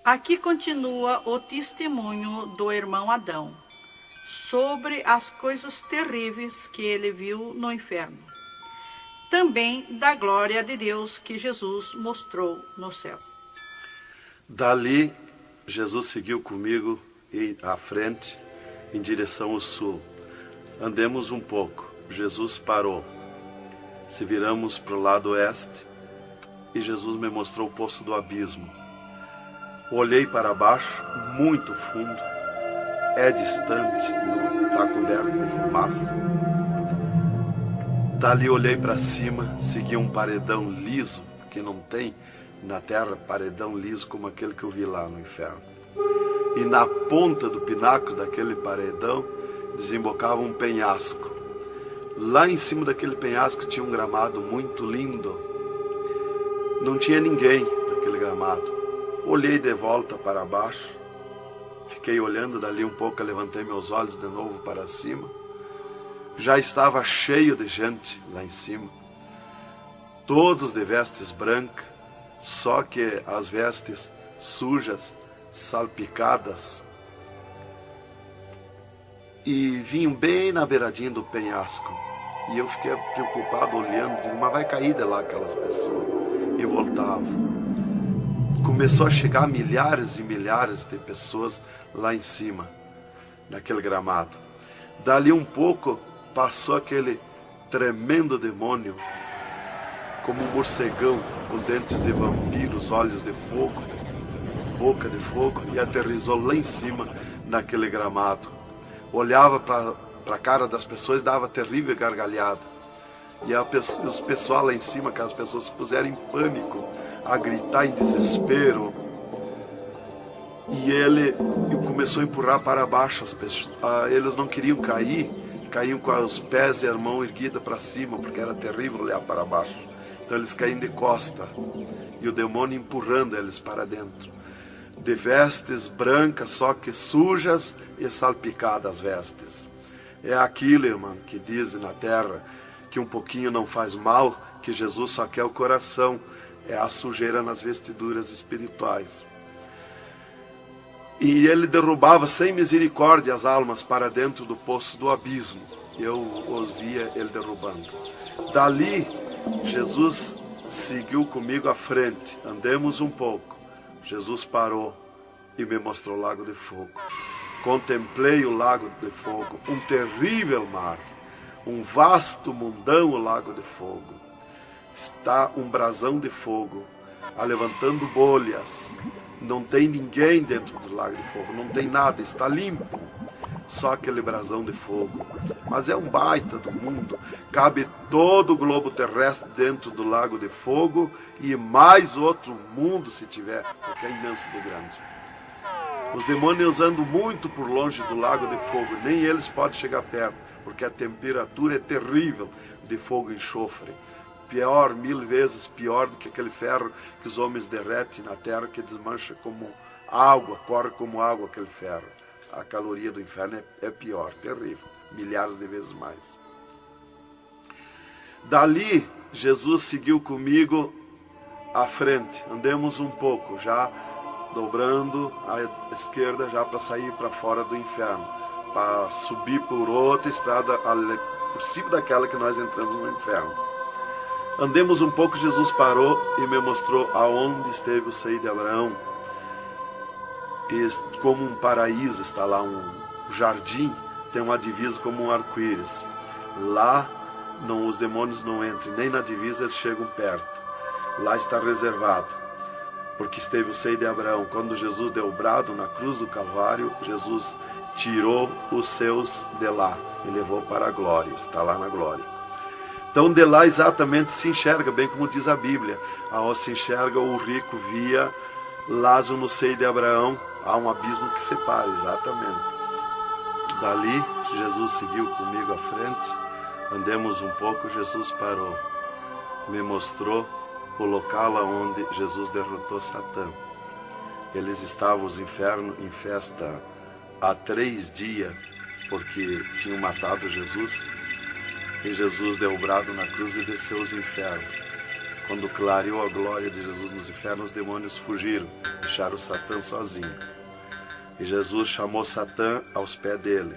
Aqui continua o testemunho do irmão Adão sobre as coisas terríveis que ele viu no inferno. Também da glória de Deus que Jesus mostrou no céu. Dali, Jesus seguiu comigo à frente, em direção ao sul. Andemos um pouco. Jesus parou. Se viramos para o lado oeste, e Jesus me mostrou o poço do abismo. Olhei para baixo, muito fundo. É distante, está coberto de fumaça. Dali olhei para cima, segui um paredão liso, que não tem na terra paredão liso como aquele que eu vi lá no inferno. E na ponta do pináculo daquele paredão desembocava um penhasco. Lá em cima daquele penhasco tinha um gramado muito lindo. Não tinha ninguém naquele gramado. Olhei de volta para baixo, fiquei olhando dali um pouco, levantei meus olhos de novo para cima. Já estava cheio de gente lá em cima, todos de vestes brancas, só que as vestes sujas, salpicadas, e vinham bem na beiradinha do penhasco. E eu fiquei preocupado olhando, digo, mas vai cair de lá aquelas pessoas. E voltava. Começou a chegar milhares e milhares de pessoas lá em cima, naquele gramado. Dali um pouco, passou aquele tremendo demônio, como um morcegão, com dentes de vampiros, olhos de fogo, boca de fogo, e aterrissou lá em cima, naquele gramado. Olhava para a cara das pessoas e dava terrível gargalhada. E os pessoal lá em cima, que as pessoas se puseram em pânico, a gritar em desespero. E ele começou a empurrar para baixo as pessoas. Eles não queriam cair, caíam com os pés e a mão erguida para cima, porque era terrível olhar para baixo. Então eles caíam de costa, e o demônio empurrando eles para dentro. De vestes brancas, só que sujas e salpicadas as vestes. É aquilo, irmão, que dizem na terra, que um pouquinho não faz mal, que Jesus só quer o coração. É a sujeira nas vestiduras espirituais. E ele derrubava sem misericórdia as almas para dentro do poço do abismo. Eu ouvia ele derrubando. Dali, Jesus seguiu comigo à frente. Andemos um pouco. Jesus parou e me mostrou o lago de fogo. Contemplei o lago de fogo, um terrível mar, um vasto mundão o lago de fogo. Está um brasão de fogo, levantando bolhas. Não tem ninguém dentro do lago de fogo, não tem nada, está limpo. só aquele brasão de fogo. Mas é um baita do mundo. Cabe todo o globo terrestre dentro do lago de fogo e mais outro mundo se tiver, porque é imenso de grande. Os demônios andam muito por longe do lago de fogo, nem eles podem chegar perto, porque a temperatura é terrível de fogo e enxofre. Pior, 1000 vezes pior do que aquele ferro que os homens derretem na terra, que desmancha como água, corre como água aquele ferro. A caloria do inferno é pior, terrível, milhares de vezes mais. Dali, Jesus seguiu comigo à frente. Andemos um pouco, já dobrando à esquerda, já para sair para fora do inferno, para subir por outra estrada, por cima daquela que nós entramos no inferno. Andemos um pouco, Jesus parou e me mostrou aonde esteve o seio de Abraão. E como um paraíso está lá, um jardim, tem uma divisa como um arco-íris. Lá os demônios não entram, nem na divisa eles chegam perto. Lá está reservado, porque esteve o seio de Abraão. Quando Jesus deu o brado na cruz do Calvário, Jesus tirou os seus de lá e levou para a glória, está lá na glória. Então de lá exatamente se enxerga, bem como diz a Bíblia, aonde se enxerga o rico via Lázaro no seio de Abraão, há um abismo que separa, exatamente. Dali Jesus seguiu comigo à frente, andemos um pouco, Jesus parou, me mostrou o local onde Jesus derrotou Satã. Eles estavam, os infernos, em festa há 3 dias, porque tinham matado Jesus, e Jesus deu o brado na cruz e desceu os infernos. Quando clareou a glória de Jesus nos infernos, os demônios fugiram, deixaram Satã sozinho. E Jesus chamou Satã aos pés dele,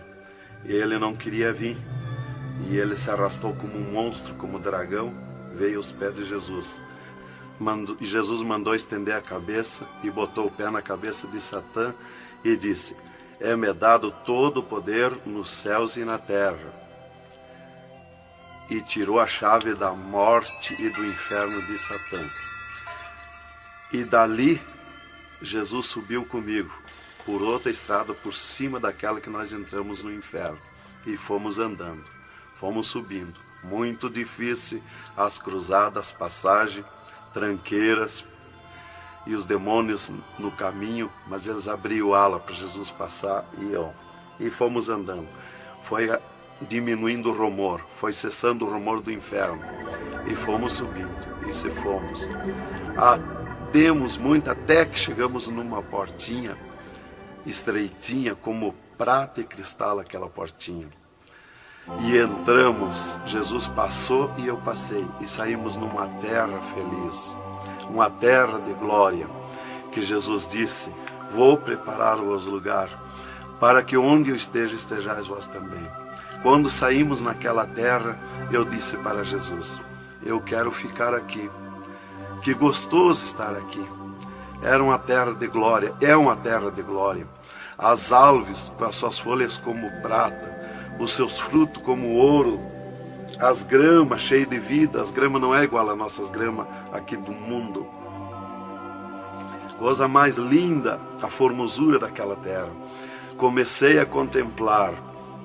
e ele não queria vir, e ele se arrastou como um monstro, como um dragão, veio aos pés de Jesus. E Jesus mandou estender a cabeça e botou o pé na cabeça de Satã e disse: é-me dado todo o poder nos céus e na terra. E tirou a chave da morte e do inferno de Satã. E dali Jesus subiu comigo por outra estrada por cima daquela que nós entramos no inferno, e fomos andando, fomos subindo. Muito difícil as cruzadas, passagens, tranqueiras, e os demônios no caminho, mas eles abriam ala para Jesus passar e fomos andando. Foi diminuindo o rumor, foi cessando o rumor do inferno, e fomos subindo, e se fomos. Demos muito até que chegamos numa portinha estreitinha, como prata e cristal aquela portinha. E entramos, Jesus passou e eu passei, e saímos numa terra feliz, uma terra de glória, que Jesus disse: vou preparar-vos lugar, para que onde eu esteja, estejais vós também. Quando saímos naquela terra, eu disse para Jesus: eu quero ficar aqui, que gostoso estar aqui. Era uma terra de glória, é uma terra de glória. As árvores com as suas folhas como prata, os seus frutos como ouro, as gramas cheias de vida. As gramas não é igual às nossas gramas aqui do mundo. Coisa mais linda, a formosura daquela terra. Comecei a contemplar,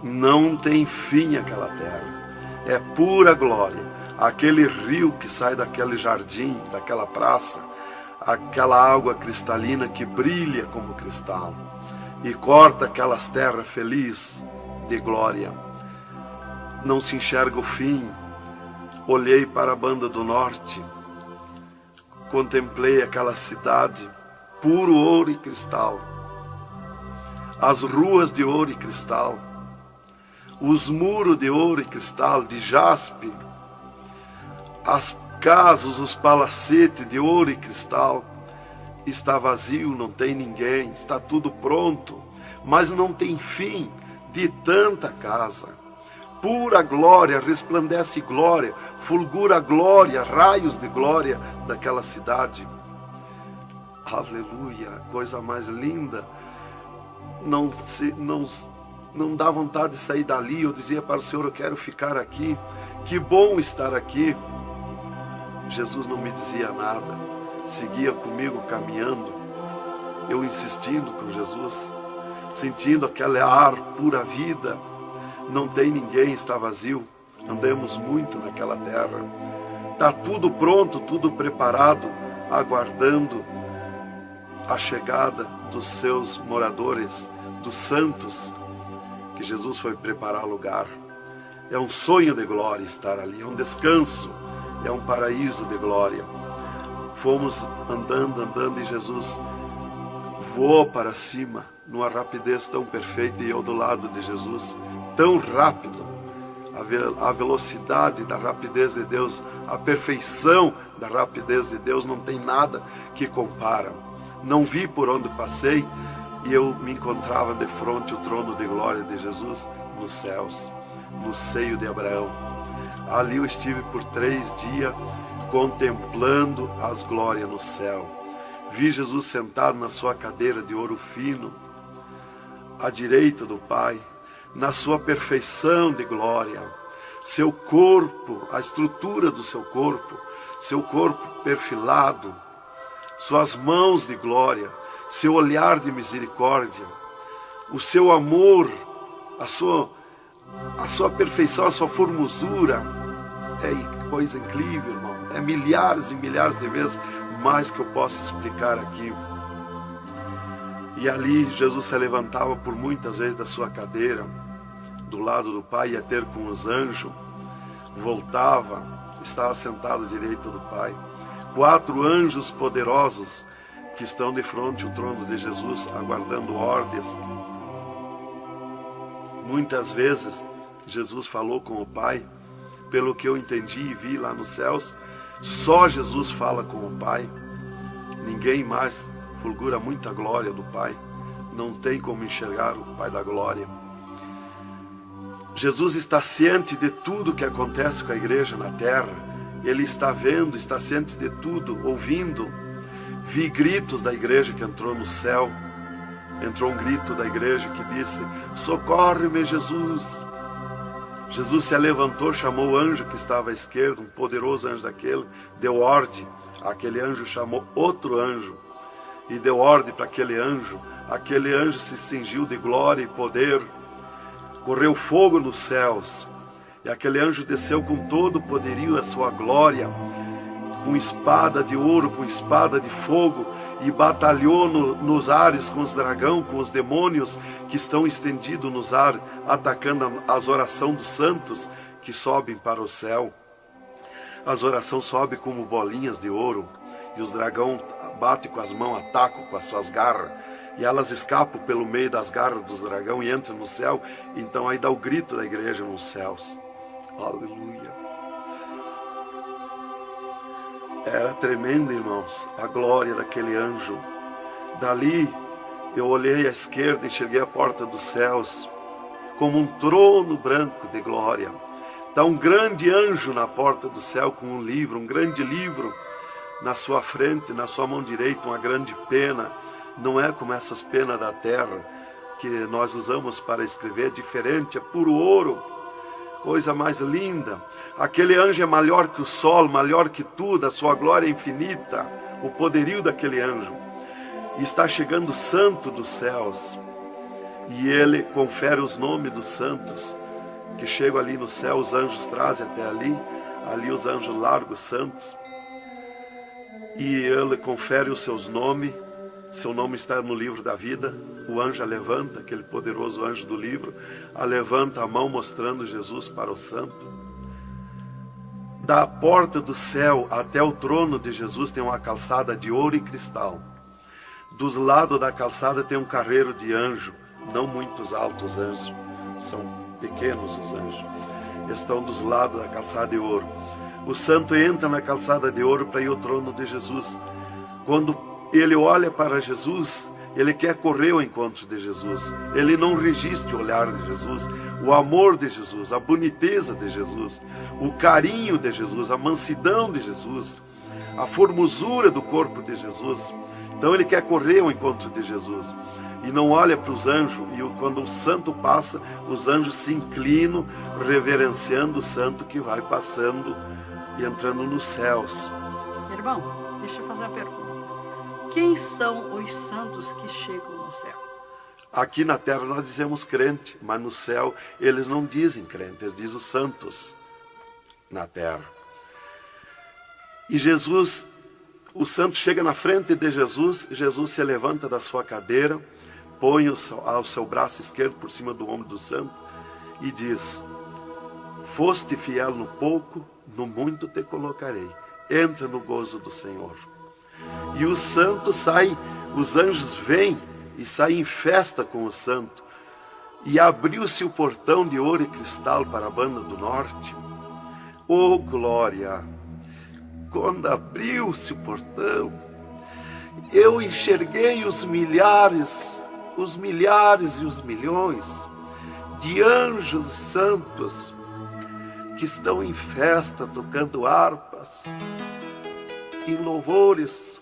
não tem fim aquela terra, é pura glória. Aquele rio que sai daquele jardim, daquela praça, aquela água cristalina que brilha como cristal, e corta aquelas terras felizes de glória. Não se enxerga o fim. Olhei para a banda do norte, contemplei aquela cidade, puro ouro e cristal, as ruas de ouro e cristal, os muros de ouro e cristal, de jaspe, as casas, os palacetes de ouro e cristal. Está vazio, não tem ninguém, está tudo pronto, mas não tem fim de tanta casa. Pura glória, resplandece glória, fulgura glória, raios de glória daquela cidade. Aleluia, coisa mais linda. Não dá vontade de sair dali. Eu dizia para o Senhor: eu quero ficar aqui, que bom estar aqui. Jesus não me dizia nada, seguia comigo caminhando, eu insistindo com Jesus. sentindo aquele ar pura vida. Não tem ninguém, está vazio. Andamos muito naquela terra. Está tudo pronto, tudo preparado, aguardando a chegada dos seus moradores, dos santos, que Jesus foi preparar lugar. É um sonho de glória estar ali, é um descanso, é um paraíso de glória. Fomos andando e Jesus voou para cima, numa rapidez tão perfeita, e eu do lado de Jesus, tão rápido. A velocidade da rapidez de Deus, a perfeição da rapidez de Deus, não tem nada que compara. Não vi por onde passei, e eu me encontrava de frente ao trono de glória de Jesus nos céus, no seio de Abraão. Ali eu estive por 3 dias contemplando as glórias no céu. Vi Jesus sentado na sua cadeira de ouro fino, à direita do Pai, na sua perfeição de glória. Seu corpo, a estrutura do seu corpo perfilado, suas mãos de glória, seu olhar de misericórdia, o seu amor, a sua perfeição, a sua formosura. É coisa incrível, irmão. É milhares e milhares de vezes mais que eu posso explicar aqui. E ali Jesus se levantava por muitas vezes da sua cadeira, do lado do Pai, ia ter com os anjos, voltava, estava sentado à direita do Pai. 4 anjos poderosos que estão de frente ao trono de Jesus, aguardando ordens. Muitas vezes Jesus falou com o Pai, pelo que eu entendi e vi lá nos céus, só Jesus fala com o Pai, ninguém mais. Fulgura muita glória do Pai, não tem como enxergar o Pai da glória. Jesus está ciente de tudo que acontece com a igreja na terra, Ele está vendo, está ciente de tudo, ouvindo. Vi gritos da igreja que entrou no céu, entrou um grito da igreja que disse: socorre-me, Jesus. Jesus se levantou, chamou o anjo que estava à esquerda, um poderoso anjo daquele, deu ordem. Aquele anjo chamou outro anjo e deu ordem para aquele anjo se cingiu de glória e poder, correu fogo nos céus, e aquele anjo desceu com todo o poderio a sua glória, com espada de ouro, com espada de fogo, e batalhou nos ares com os dragões, com os demônios que estão estendidos nos ares, atacando as orações dos santos que sobem para o céu. As orações sobem como bolinhas de ouro, e os dragões batem com as mãos, atacam com as suas garras, e elas escapam pelo meio das garras dos dragões e entram no céu. Então aí dá o grito da igreja nos céus. Aleluia. Era tremendo, irmãos, a glória daquele anjo. Dali eu olhei à esquerda e enxerguei a porta dos céus, como um trono branco de glória. Está um grande anjo na porta do céu com um livro, um grande livro na sua frente, na sua mão direita, uma grande pena. Não é como essas penas da terra que nós usamos para escrever, é diferente, é puro ouro, coisa mais linda. Aquele anjo é maior que o sol, maior que tudo, a sua glória é infinita, o poderio daquele anjo. E está chegando o santo dos céus, e ele confere os nomes dos santos que chegam ali no céu. Os anjos trazem até ali os anjos largos santos, e ele confere os seus nomes. Seu nome está no livro da vida. O anjo a levanta, aquele poderoso anjo do livro, a levanta a mão mostrando Jesus para o santo. Da porta do céu até o trono de Jesus tem uma calçada de ouro e cristal. Dos lados da calçada tem um carreiro de anjo, não muitos altos anjos, são pequenos os anjos. Estão dos lados da calçada de ouro. O santo entra na calçada de ouro para ir ao trono de Jesus. Quando ele olha para Jesus, ele quer correr ao encontro de Jesus. Ele não resiste o olhar de Jesus, o amor de Jesus, a boniteza de Jesus, o carinho de Jesus, a mansidão de Jesus, a formosura do corpo de Jesus. Então ele quer correr ao encontro de Jesus e não olha para os anjos. E quando o santo passa, os anjos se inclinam, reverenciando o santo que vai passando e entrando nos céus. Irmão, deixa eu fazer uma pergunta. Quem são os santos que chegam no céu? Aqui na terra nós dizemos crente, mas no céu eles não dizem crente, eles dizem os santos na terra. E Jesus, o santo chega na frente de Jesus, Jesus se levanta da sua cadeira, põe o seu braço esquerdo por cima do ombro do santo e diz: foste fiel no pouco, no muito te colocarei. Entra no gozo do Senhor. E o santo sai, os anjos vêm e saem em festa com o santo. E abriu-se o portão de ouro e cristal para a banda do norte. Oh, glória! Quando abriu-se o portão, eu enxerguei os milhares e os milhões de anjos e santos que estão em festa, tocando harpas, em louvores.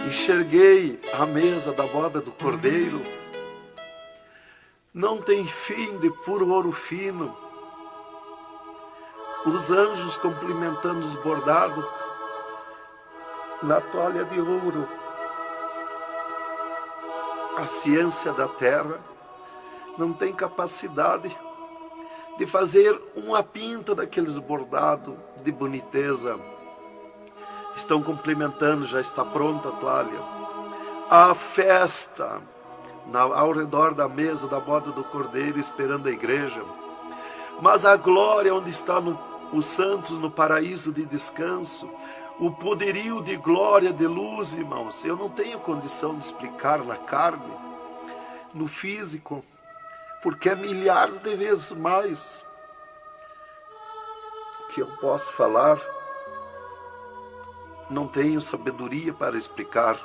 Enxerguei a mesa da boda do Cordeiro, não tem fim, de puro ouro fino. Os anjos cumprimentando os bordados na toalha de ouro. A ciência da terra não tem capacidade de fazer uma pinta daqueles bordados de boniteza. Estão cumprimentando, já está pronta a toalha. A festa ao redor da mesa da boda do Cordeiro, esperando a igreja. Mas a glória onde estão os santos no paraíso de descanso, o poderio de glória, de luz, irmãos, eu não tenho condição de explicar na carne, no físico, porque é milhares de vezes mais que eu posso falar. Não tenho sabedoria para explicar.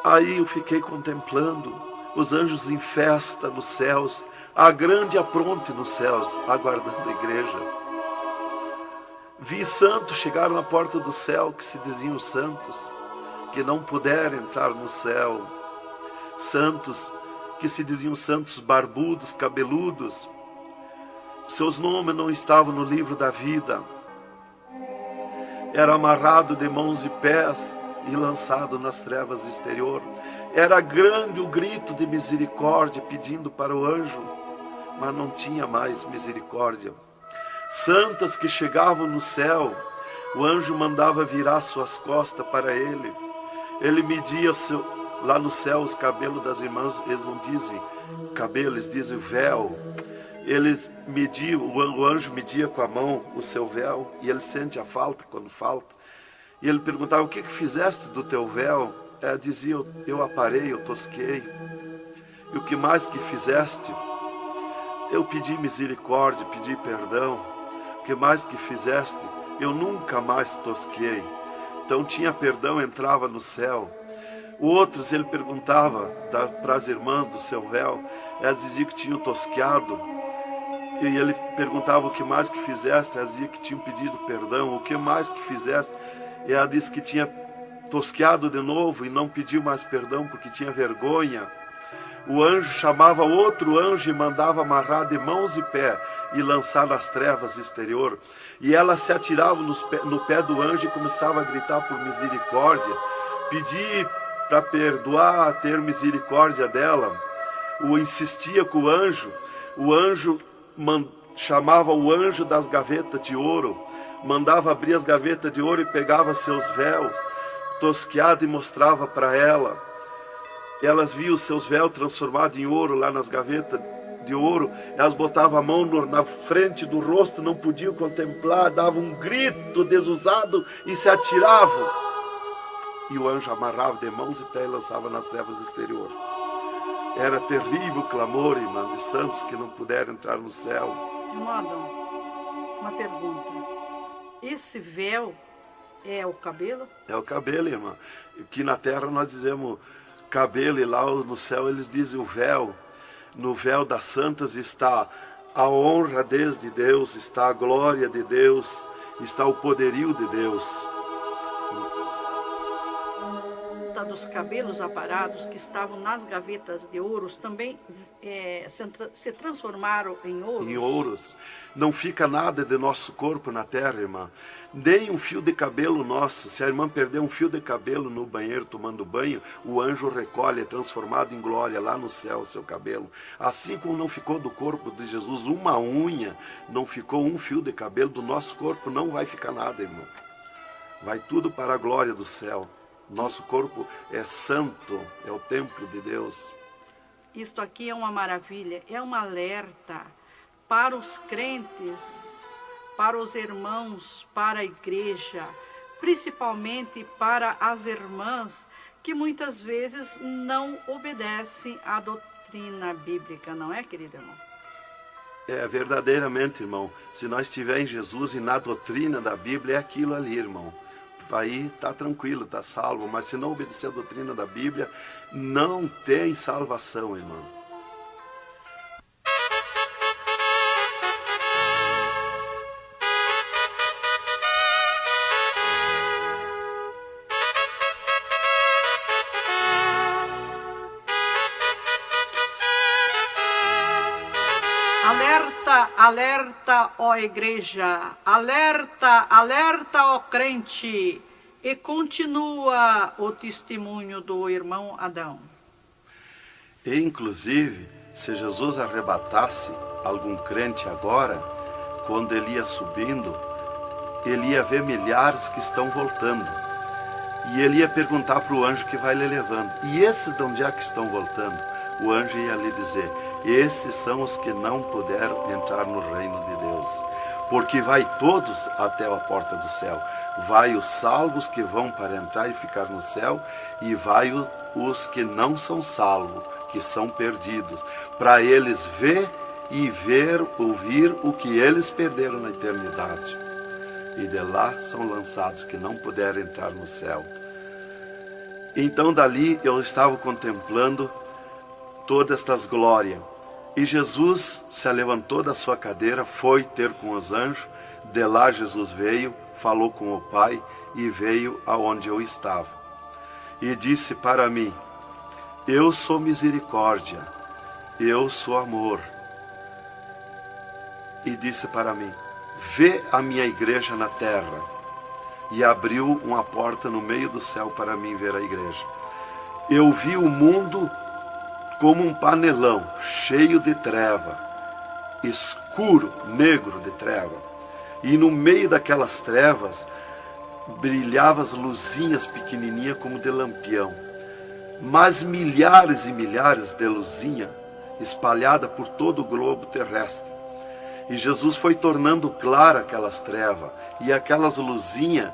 Aí eu fiquei contemplando os anjos em festa nos céus, a grande apronte nos céus, aguardando a igreja. Vi santos chegar na porta do céu, que se diziam santos, que não puderam entrar no céu. Santos que se diziam santos barbudos, cabeludos. Seus nomes não estavam no livro da vida. Era amarrado de mãos e pés e lançado nas trevas exterior. Era grande o grito de misericórdia pedindo para o anjo, mas não tinha mais misericórdia. Santas que chegavam no céu, o anjo mandava virar suas costas para ele. Ele media lá no céu os cabelos das irmãs, eles não dizem cabelo, eles dizem véu. Eles mediam, o anjo media com a mão o seu véu, e ele sente a falta quando falta. E ele perguntava: o que fizeste do teu véu? Ela dizia: eu aparei, eu tosquei. E o que mais que fizeste? Eu pedi misericórdia, pedi perdão. O que mais que fizeste? Eu nunca mais tosquei. Então tinha perdão, entrava no céu. Outros ele perguntava para as irmãs do seu véu, elas diziam que tinham tosqueado. E ele perguntava: o que mais que fizeste? Ela dizia que tinham pedido perdão. O que mais que fizeste? E ela disse que tinha tosqueado de novo e não pediu mais perdão porque tinha vergonha. O anjo chamava outro anjo e mandava amarrar de mãos e pé e lançar nas trevas exterior. E ela se atirava no pé do anjo e começava a gritar por misericórdia, pedir para perdoar, ter misericórdia dela. Insistia com o anjo chamava o anjo das gavetas de ouro, mandava abrir as gavetas de ouro e pegava seus véus tosqueados e mostrava para ela. Elas viam os seus véus transformados em ouro lá nas gavetas de ouro. Elas botavam a mão na frente do rosto, não podiam contemplar, davam um grito desusado e se atiravam. E o anjo amarrava de mãos e pés e lançava nas trevas exterior. Era terrível o clamor, irmã, de santos que não puderam entrar no céu. Irmão Adão, uma pergunta. Esse véu é o cabelo? É o cabelo, irmã. Aqui na terra nós dizemos cabelo, e lá no céu eles dizem o véu. No véu das santas está a honra de Deus, está a glória de Deus, está o poderio de Deus. volta dos cabelos aparados que estavam nas gavetas de ouros também se transformaram em ouros? Em ouros. Não fica nada de nosso corpo na terra, irmã. Nem um fio de cabelo nosso. Se a irmã perder um fio de cabelo no banheiro tomando banho, o anjo recolhe, é transformado em glória lá no céu o seu cabelo. Assim como não ficou do corpo de Jesus uma unha, não ficou um fio de cabelo, do nosso corpo não vai ficar nada, irmão. Vai tudo para a glória do céu. Nosso corpo é santo, é o templo de Deus. Isto aqui é uma maravilha, é um alerta para os crentes, para os irmãos, para a igreja, principalmente para as irmãs que muitas vezes não obedecem à doutrina bíblica, não é, querido irmão? É, verdadeiramente, irmão. Se nós estivermos em Jesus e na doutrina da Bíblia, é aquilo ali, irmão. Aí está tranquilo, está salvo. Mas se não obedecer a doutrina da Bíblia, não tem salvação, irmão. Alerta, alerta, ó igreja, alerta, alerta, ó crente. E continua o testemunho do irmão Adão. E, inclusive, se Jesus arrebatasse algum crente agora, quando ele ia subindo, ele ia ver milhares que estão voltando. E ele ia perguntar para o anjo que vai lhe levando. E esses de onde é que estão voltando? O anjo ia lhe dizer: esses são os que não puderam entrar no reino de Deus. Porque vai todos até a porta do céu. Vai os salvos que vão para entrar e ficar no céu, e vai os que não são salvos, que são perdidos, para eles ouvir o que eles perderam na eternidade. E de lá são lançados que não puderam entrar no céu. Então dali eu estava contemplando todas estas glórias. E Jesus se levantou da sua cadeira, foi ter com os anjos. De lá Jesus veio, falou com o Pai e veio aonde eu estava. E disse para mim: eu sou misericórdia, eu sou amor. E disse para mim: vê a minha igreja na terra. E abriu uma porta no meio do céu para mim ver a igreja. Eu vi o mundo como um panelão, cheio de treva, escuro, negro de treva. E no meio daquelas trevas, brilhavam as luzinhas pequenininhas como de lampião. Mas milhares e milhares de luzinhas espalhadas por todo o globo terrestre. E Jesus foi tornando clara aquelas trevas. E aquelas luzinhas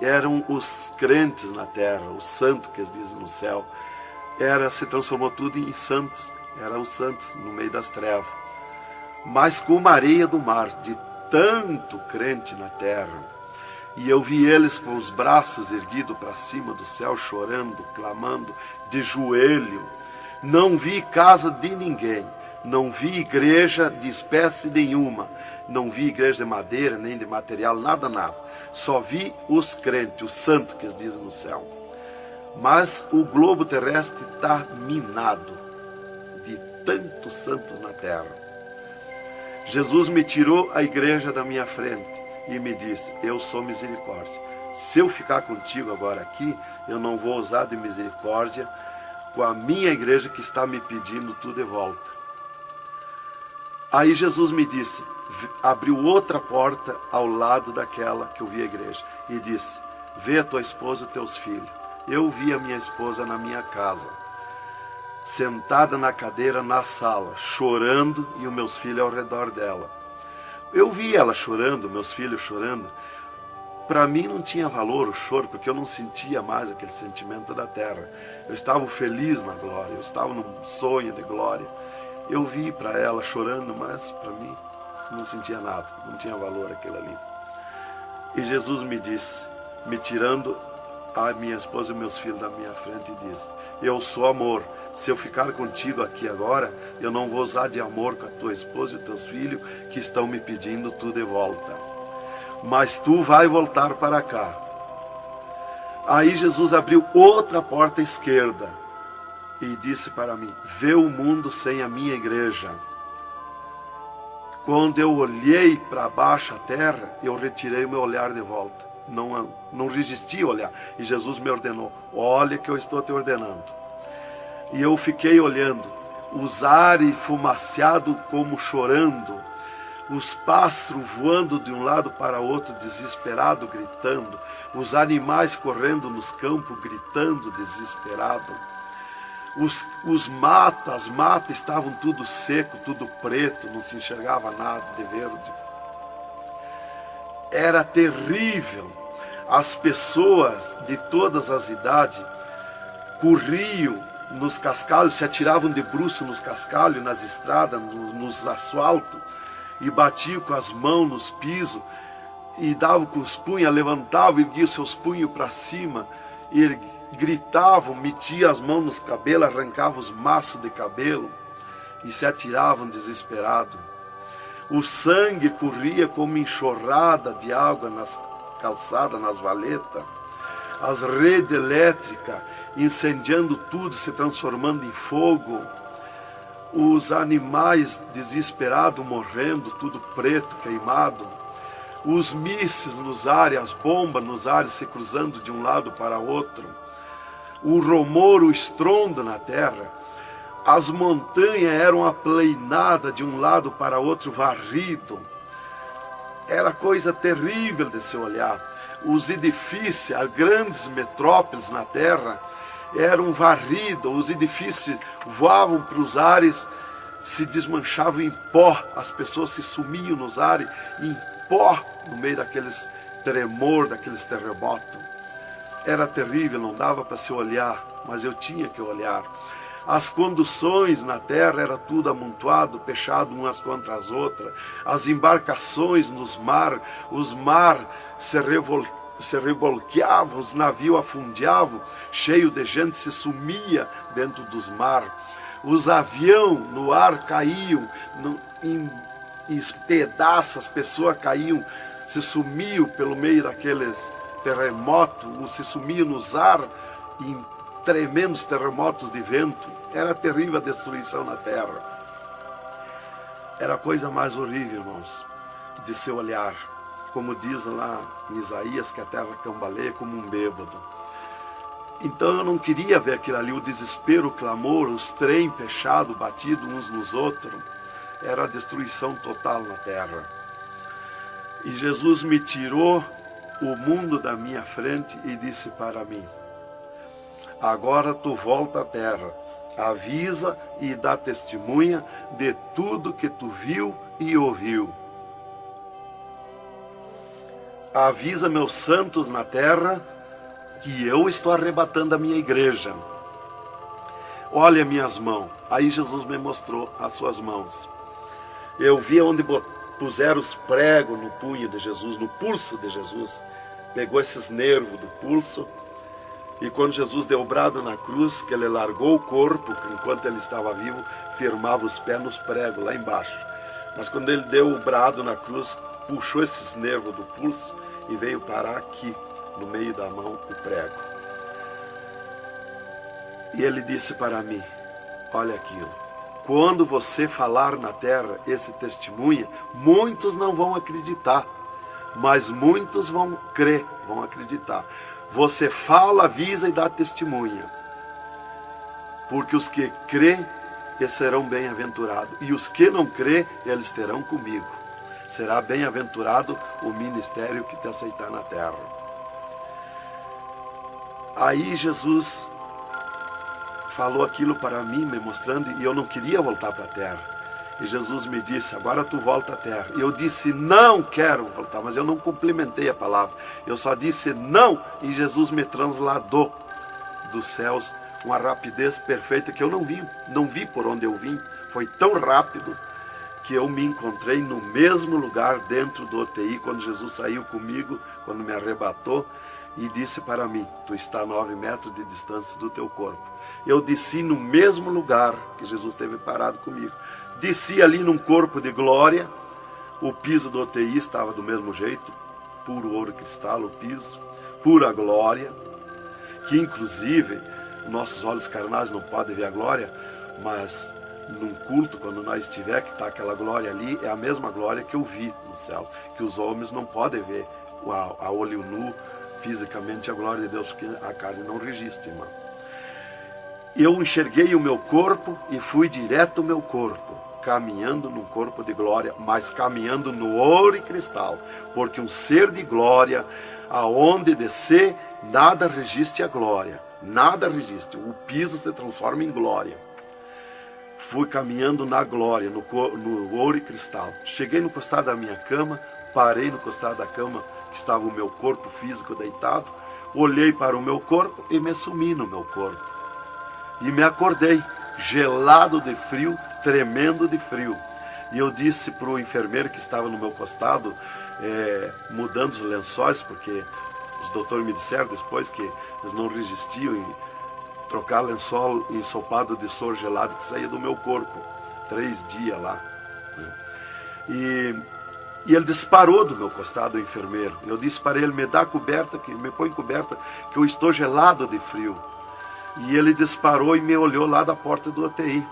eram os crentes na terra, os santos que eles dizem no céu. Se transformou tudo em santos. Eram os santos no meio das trevas. Mas como a areia do mar, de tanto crente na terra. E eu vi eles com os braços erguidos para cima do céu, chorando, clamando, de joelho. Não vi casa de ninguém. Não vi igreja de espécie nenhuma. Não vi igreja de madeira, nem de material, nada, nada. Só vi os crentes, os santos que eles dizem no céu. Mas o globo terrestre está minado de tantos santos na terra. Jesus me tirou a igreja da minha frente e me disse: eu sou misericórdia. Se eu ficar contigo agora aqui, eu não vou usar de misericórdia com a minha igreja que está me pedindo tudo de volta. Aí Jesus me disse, abriu outra porta ao lado daquela que eu vi a igreja e disse: vê a tua esposa e teus filhos. Eu vi a minha esposa na minha casa, sentada na cadeira na sala, chorando, e os meus filhos ao redor dela. Eu vi ela chorando, meus filhos chorando. Para mim não tinha valor o choro, porque eu não sentia mais aquele sentimento da terra. Eu estava feliz na glória, eu estava num sonho de glória. Eu vi para ela chorando, mas para mim não sentia nada, não tinha valor aquilo ali. E Jesus me disse, me tirando a minha esposa e meus filhos da minha frente, e disse: eu sou amor. Se eu ficar contigo aqui agora, eu não vou usar de amor com a tua esposa e teus filhos que estão me pedindo tu de volta. Mas tu vai voltar para cá. Aí Jesus abriu outra porta à esquerda e disse para mim: vê o mundo sem a minha igreja. Quando eu olhei para baixo a terra, eu retirei o meu olhar de volta. Não resisti a olhar. E Jesus me ordenou: olha que eu estou te ordenando. E eu fiquei olhando, os ares fumaciados como chorando, os pássaros voando de um lado para outro, desesperado, gritando, os animais correndo nos campos, gritando, desesperado. As matas estavam tudo seco, tudo preto, não se enxergava nada de verde. Era terrível. As pessoas de todas as idades corriam nos cascalhos, se atiravam de bruços nos cascalhos, nas estradas, nos asfaltos, e batiam com as mãos nos pisos, e davam com os punhos, levantavam, erguiam seus punhos para cima, e gritavam, metiam as mãos nos cabelos, arrancavam os maços de cabelo, e se atiravam desesperados. O sangue corria como enxurrada de água nas calçadas, nas valetas. As redes elétricas incendiando tudo, se transformando em fogo. Os animais desesperados morrendo, tudo preto, queimado. Os mísseis nos ares, as bombas nos ares se cruzando de um lado para outro. O rumor, o estrondo na terra. As montanhas eram aplainadas de um lado para outro, varrido. Era coisa terrível de se olhar. Os edifícios, as grandes metrópoles na terra, eram varridos. Os edifícios voavam para os ares, se desmanchavam em pó. As pessoas se sumiam nos ares em pó, no meio daqueles tremor, daqueles terremotos. Era terrível, não dava para se olhar, mas eu tinha que olhar. As conduções na terra era tudo amontoado, fechado umas contra as outras. As embarcações nos mar, os mar se revolqueavam, os navios afundiavam, cheio de gente, se sumia dentro dos mar. Os aviões no ar caíam em pedaços, as pessoas caíam, se sumiam pelo meio daqueles terremotos, ou se sumiam nos ar em tremendos terremotos de vento. Era terrível a destruição na terra. Era a coisa mais horrível, irmãos, de se olhar. Como diz lá em Isaías, que a terra cambaleia como um bêbado. Então eu não queria ver aquilo ali, o desespero, o clamor, os trem fechados, batidos uns nos outros. Era a destruição total na terra. E Jesus me tirou o mundo da minha frente e disse para mim: agora tu volta à terra, avisa e dá testemunha de tudo que tu viu e ouviu. Avisa meus santos na terra que eu estou arrebatando a minha igreja. Olha minhas mãos. Aí Jesus me mostrou as suas mãos. Eu vi onde puseram os pregos no punho de Jesus, no pulso de Jesus. Pegou esses nervos do pulso. E quando Jesus deu o brado na cruz, que ele largou o corpo, enquanto ele estava vivo, firmava os pés nos pregos lá embaixo. Mas quando ele deu o brado na cruz, puxou esses nervos do pulso e veio parar aqui, no meio da mão, o prego. E ele disse para mim: olha aqui, quando você falar na terra esse testemunho, muitos não vão acreditar, mas muitos vão crer, vão acreditar. Você fala, avisa e dá testemunha. Porque os que crêem, eles serão bem-aventurados. E os que não crêem, eles terão comigo. Será bem-aventurado o ministério que te aceitar na terra. Aí Jesus falou aquilo para mim, me mostrando, e eu não queria voltar para a terra. E Jesus me disse: agora tu volta à terra. E eu disse: não quero voltar, mas eu não complementei a palavra. Eu só disse não, e Jesus me transladou dos céus com uma rapidez perfeita que eu não vi por onde eu vim. Foi tão rápido que eu me encontrei no mesmo lugar dentro do UTI, quando Jesus saiu comigo, quando me arrebatou, e disse para mim: tu está a 9 metros de distância do teu corpo. Eu desci no mesmo lugar que Jesus esteve parado comigo. Desci ali num corpo de glória. O piso do UTI estava do mesmo jeito, puro ouro cristal o piso, pura glória. que inclusive nossos olhos carnais não podem ver a glória, mas num culto, quando nós estiver, que está aquela glória ali, é a mesma glória que eu vi nos céus, que os homens não podem ver a olho nu, fisicamente, a glória de Deus, porque a carne não resiste, irmão. Eu enxerguei o meu corpo e fui direto ao meu corpo, caminhando num corpo de glória, mas caminhando no ouro e cristal, porque um ser de glória, aonde descer, nada resiste a glória, nada resiste, o piso se transforma em glória. Fui caminhando na glória, no ouro e cristal. Cheguei no costado da minha cama, parei no costado da cama, que estava o meu corpo físico deitado, olhei para o meu corpo e me sumi no meu corpo. E me acordei, gelado de frio, tremendo de frio. E eu disse para o enfermeiro que estava no meu costado, mudando os lençóis, porque os doutores me disseram depois que eles não resistiam em trocar lençol ensopado de soro gelado que saía do meu corpo. 3 dias lá. E ele disparou do meu costado, o enfermeiro. Eu disse para ele, me dá coberta, me põe coberta, que eu estou gelado de frio. E ele disparou e me olhou lá da porta do UTI.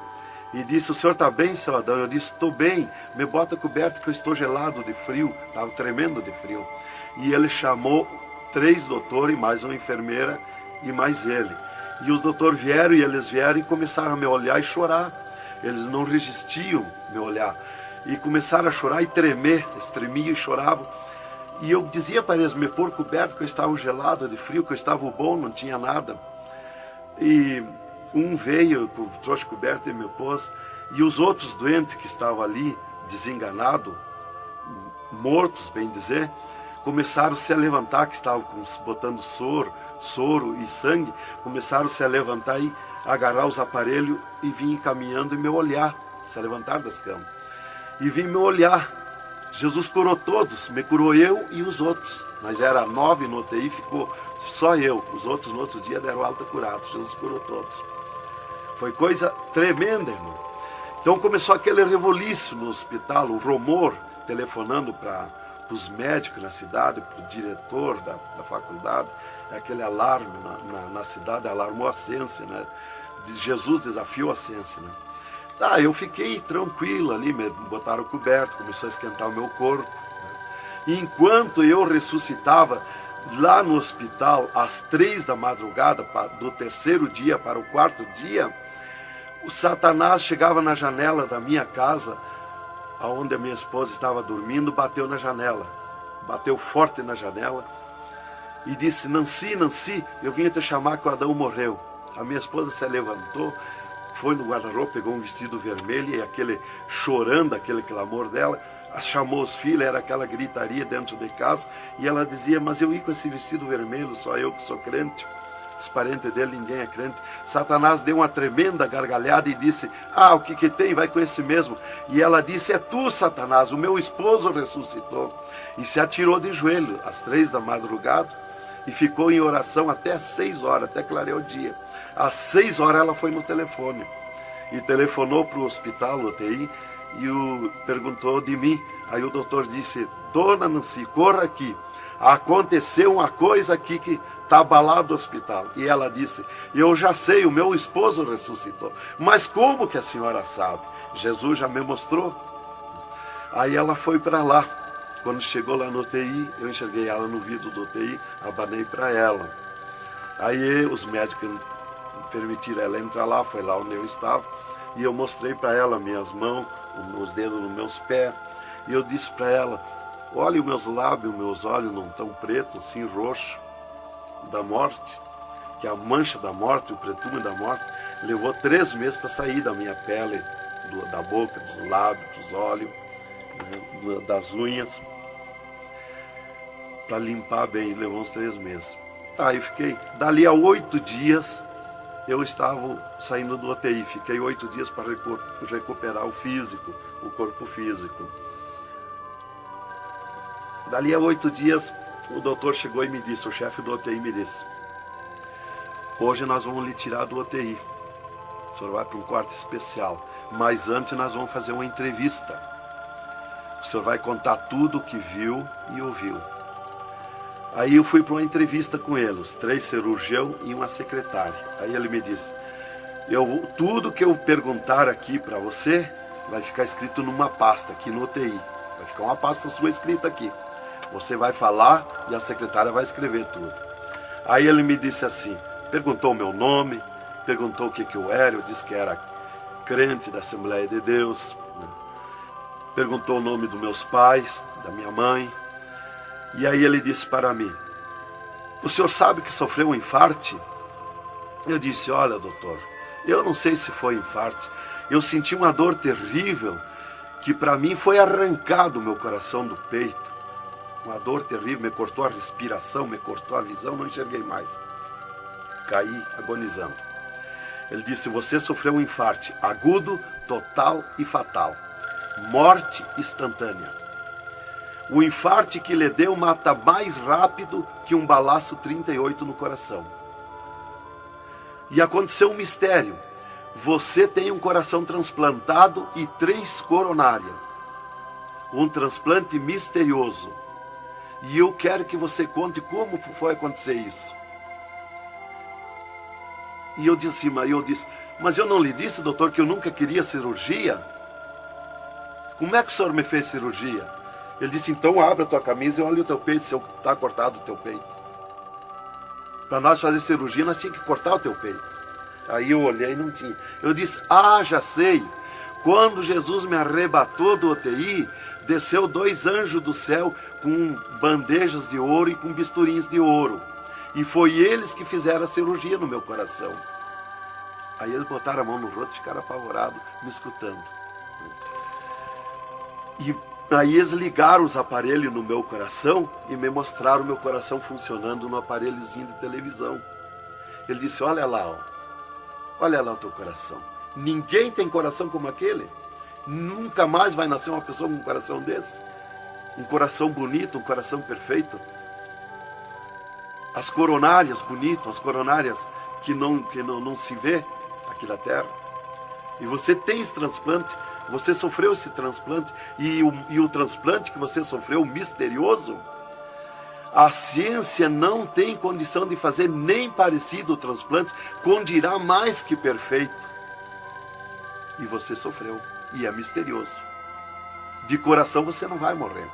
E disse, o senhor está bem, seu Adão? Eu disse, estou bem, me bota coberta que eu estou gelado de frio. Estava tremendo de frio. E ele chamou 3 doutores, mais uma enfermeira e mais ele. E os doutores vieram e começaram a me olhar e chorar. Eles não resistiam me olhar. E começaram a chorar e tremer, eles tremiam e choravam. E eu dizia para eles me pôr coberto, que eu estava gelado de frio, que eu estava bom, não tinha nada. E um veio, trouxe coberto e me pôs. E os outros doentes que estavam ali, desenganados, mortos, bem dizer, começaram a se levantar, que estavam botando soro e sangue, começaram a se levantar e agarrar os aparelhos e vir caminhando e me olhar, se levantar das camas. E vim me olhar. Jesus curou todos, me curou eu e os outros. Mas era 9 no UTI, ficou só eu. Os outros no outro dia deram alta curados. Jesus curou todos. Foi coisa tremenda, irmão. Então começou aquele revoluíço no hospital, o rumor, telefonando para os médicos na cidade, para o diretor da faculdade, aquele alarme na cidade, alarmou a ciência, né? Jesus desafiou a ciência, né? Tá, eu fiquei tranquilo ali, me botaram coberto, começou a esquentar o meu corpo, né? E enquanto eu ressuscitava lá no hospital, às 3 da madrugada, do 3º dia para o 4º dia, o Satanás chegava na janela da minha casa, onde a minha esposa estava dormindo, bateu na janela, bateu forte na janela, e disse, Nancy, Nancy, eu vim te chamar que o Adão morreu. A minha esposa se levantou, foi no guarda-roupa, pegou um vestido vermelho, e aquele chorando, aquele clamor dela, chamou os filhos, era aquela gritaria dentro de casa, e ela dizia, mas eu ia com esse vestido vermelho, só eu que sou crente, os parentes dele, ninguém é crente. Satanás deu uma tremenda gargalhada e disse, o que tem, vai com esse mesmo. E ela disse, é tu, Satanás, o meu esposo ressuscitou. E se atirou de joelho, às 3 da madrugada, e ficou em oração até às 6 horas, até clarear o dia. Às 6 horas ela foi no telefone, e telefonou para o hospital, UTI, e perguntou de mim. Aí o doutor disse, dona Nancy, corra aqui, aconteceu uma coisa aqui que está abalado o hospital. E ela disse, eu já sei, o meu esposo ressuscitou. Mas como que a senhora sabe? Jesus já me mostrou. Aí ela foi para lá. Quando chegou lá no UTI, eu enxerguei ela no vidro do UTI, abanei para ela. Aí os médicos permitiram ela entrar lá, foi lá onde eu estava, e eu mostrei para ela minhas mãos, os dedos nos meus pés, e eu disse para ela, olha os meus lábios, meus olhos não estão pretos, assim roxo, da morte, que a mancha da morte, o pretume da morte, levou 3 meses para sair da minha pele, da boca, dos lábios, dos olhos, das unhas, para limpar bem, levou uns 3 meses. Tá, eu fiquei, dali a 8 dias, eu estava saindo do UTI, fiquei 8 dias para recuperar o físico, o corpo físico. Dali a 8 dias, o doutor chegou e me disse, o chefe do UTI me disse, hoje nós vamos lhe tirar do UTI, o senhor vai para um quarto especial, mas antes nós vamos fazer uma entrevista. O senhor vai contar tudo o que viu e ouviu. Aí eu fui para uma entrevista com ele, os 3 cirurgiões e uma secretária. Aí ele me disse, tudo que eu perguntar aqui para você vai ficar escrito numa pasta aqui no UTI. Vai ficar uma pasta sua escrita aqui. Você vai falar e a secretária vai escrever tudo. Aí ele me disse assim, perguntou o meu nome, perguntou o que eu era, eu disse que era crente da Assembleia de Deus, né? Perguntou o nome dos meus pais, da minha mãe. E aí ele disse para mim, o senhor sabe que sofreu um infarte? Eu disse, olha doutor, eu não sei se foi infarte, eu senti uma dor terrível, que para mim foi arrancado o meu coração do peito. Uma dor terrível, me cortou a respiração, me cortou a visão, não enxerguei mais. Caí agonizando. Ele disse, você sofreu um infarte agudo, total e fatal. Morte instantânea. O infarte que lhe deu mata mais rápido que um balaço 38 no coração. E aconteceu um mistério. Você tem um coração transplantado e 3 coronárias. Um transplante misterioso. E eu quero que você conte como foi acontecer isso. E eu disse, mas eu não lhe disse, doutor, que eu nunca queria cirurgia? Como é que o senhor me fez cirurgia? Ele disse, então abre a tua camisa e olha o teu peito, se está cortado o teu peito. Para nós fazer cirurgia, nós tínhamos que cortar o teu peito. Aí eu olhei e não tinha. Eu disse, já sei. Quando Jesus me arrebatou do UTI, desceu 2 anjos do céu com bandejas de ouro e com bisturins de ouro. E foi eles que fizeram a cirurgia no meu coração. Aí eles botaram a mão no rosto e ficaram apavorados, me escutando. E aí eles ligaram os aparelhos no meu coração e me mostraram o meu coração funcionando no aparelhozinho de televisão. Ele disse, olha lá o teu coração. Ninguém tem coração como aquele. Nunca mais vai nascer uma pessoa com um coração desse. Um coração bonito, um coração perfeito. As coronárias bonitas, as coronárias que não se vê aqui na terra. E você tem esse transplante, você sofreu esse transplante, e o transplante que você sofreu, misterioso, a ciência não tem condição de fazer nem parecido o transplante, com dirá mais que perfeito. E você sofreu, e é misterioso. De coração você não vai morrer.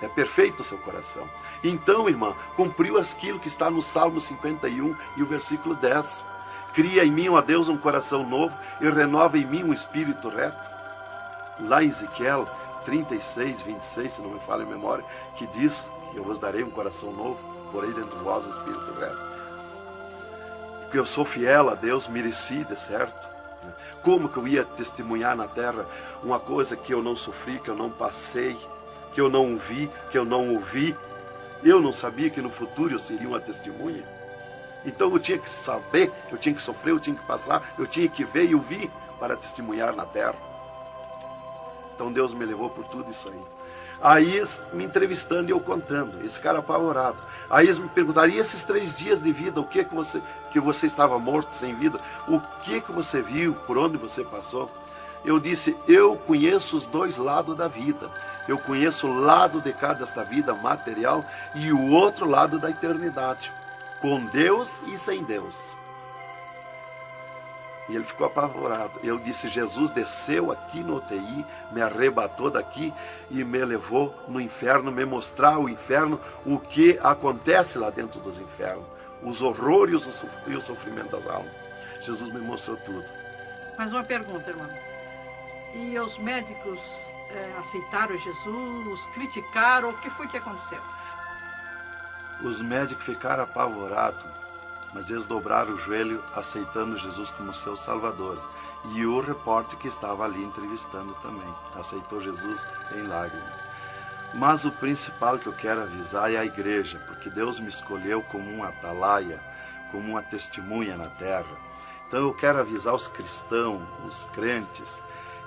É perfeito o seu coração. Então, irmã, cumpriu aquilo que está no Salmo 51 e o versículo 10. Cria em mim, ó Deus, um coração novo e renova em mim um espírito reto. Lá em Ezequiel 36, 26, se não me falha a memória, que diz, eu vos darei um coração novo, porei dentro de vós o espírito reto. Porque eu sou fiel a Deus, mereci, de certo. Como que eu ia testemunhar na terra uma coisa que eu não sofri, que eu não passei, que eu não vi, que eu não ouvi? Eu não sabia que no futuro eu seria uma testemunha. Então eu tinha que saber, eu tinha que sofrer, eu tinha que passar, eu tinha que ver e ouvir para testemunhar na terra. Então Deus me levou por tudo isso aí. Aí eles me entrevistando e eu contando, esse cara apavorado. Aí eles me perguntaram, e esses 3 dias de vida, o que você estava morto, sem vida? O que você viu, por onde você passou? Eu disse, eu conheço os 2 lados da vida. Eu conheço o lado de cá desta vida material e o outro lado da eternidade. Com Deus e sem Deus. E ele ficou apavorado. Eu disse, Jesus desceu aqui no UTI, me arrebatou daqui e me levou no inferno, me mostrar o inferno, o que acontece lá dentro dos infernos, os horrores e o sofrimento das almas. Jesus me mostrou tudo. Mais uma pergunta, irmão. E os médicos aceitaram Jesus, criticaram, o que foi que aconteceu? Os médicos ficaram apavorados, mas eles dobraram o joelho aceitando Jesus como seu Salvador. E o repórter que estava ali entrevistando também aceitou Jesus em lágrimas. Mas o principal que eu quero avisar é a igreja, porque Deus me escolheu como uma atalaia, como uma testemunha na terra. Então eu quero avisar os cristãos, os crentes,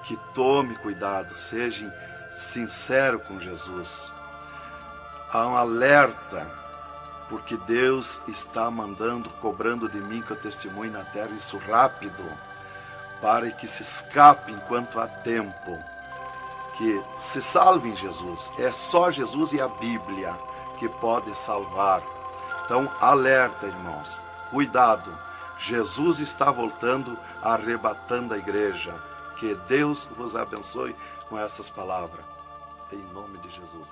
que tome cuidado, seja sincero com Jesus. Há um alerta, porque Deus está cobrando de mim que eu testemunhe na terra isso rápido, para que se escape enquanto há tempo, que se salve em Jesus. É só Jesus e a Bíblia. que pode salvar. Então, alerta, irmãos, cuidado, Jesus está voltando, arrebatando a igreja. Que Deus vos abençoe com essas palavras. Em nome de Jesus.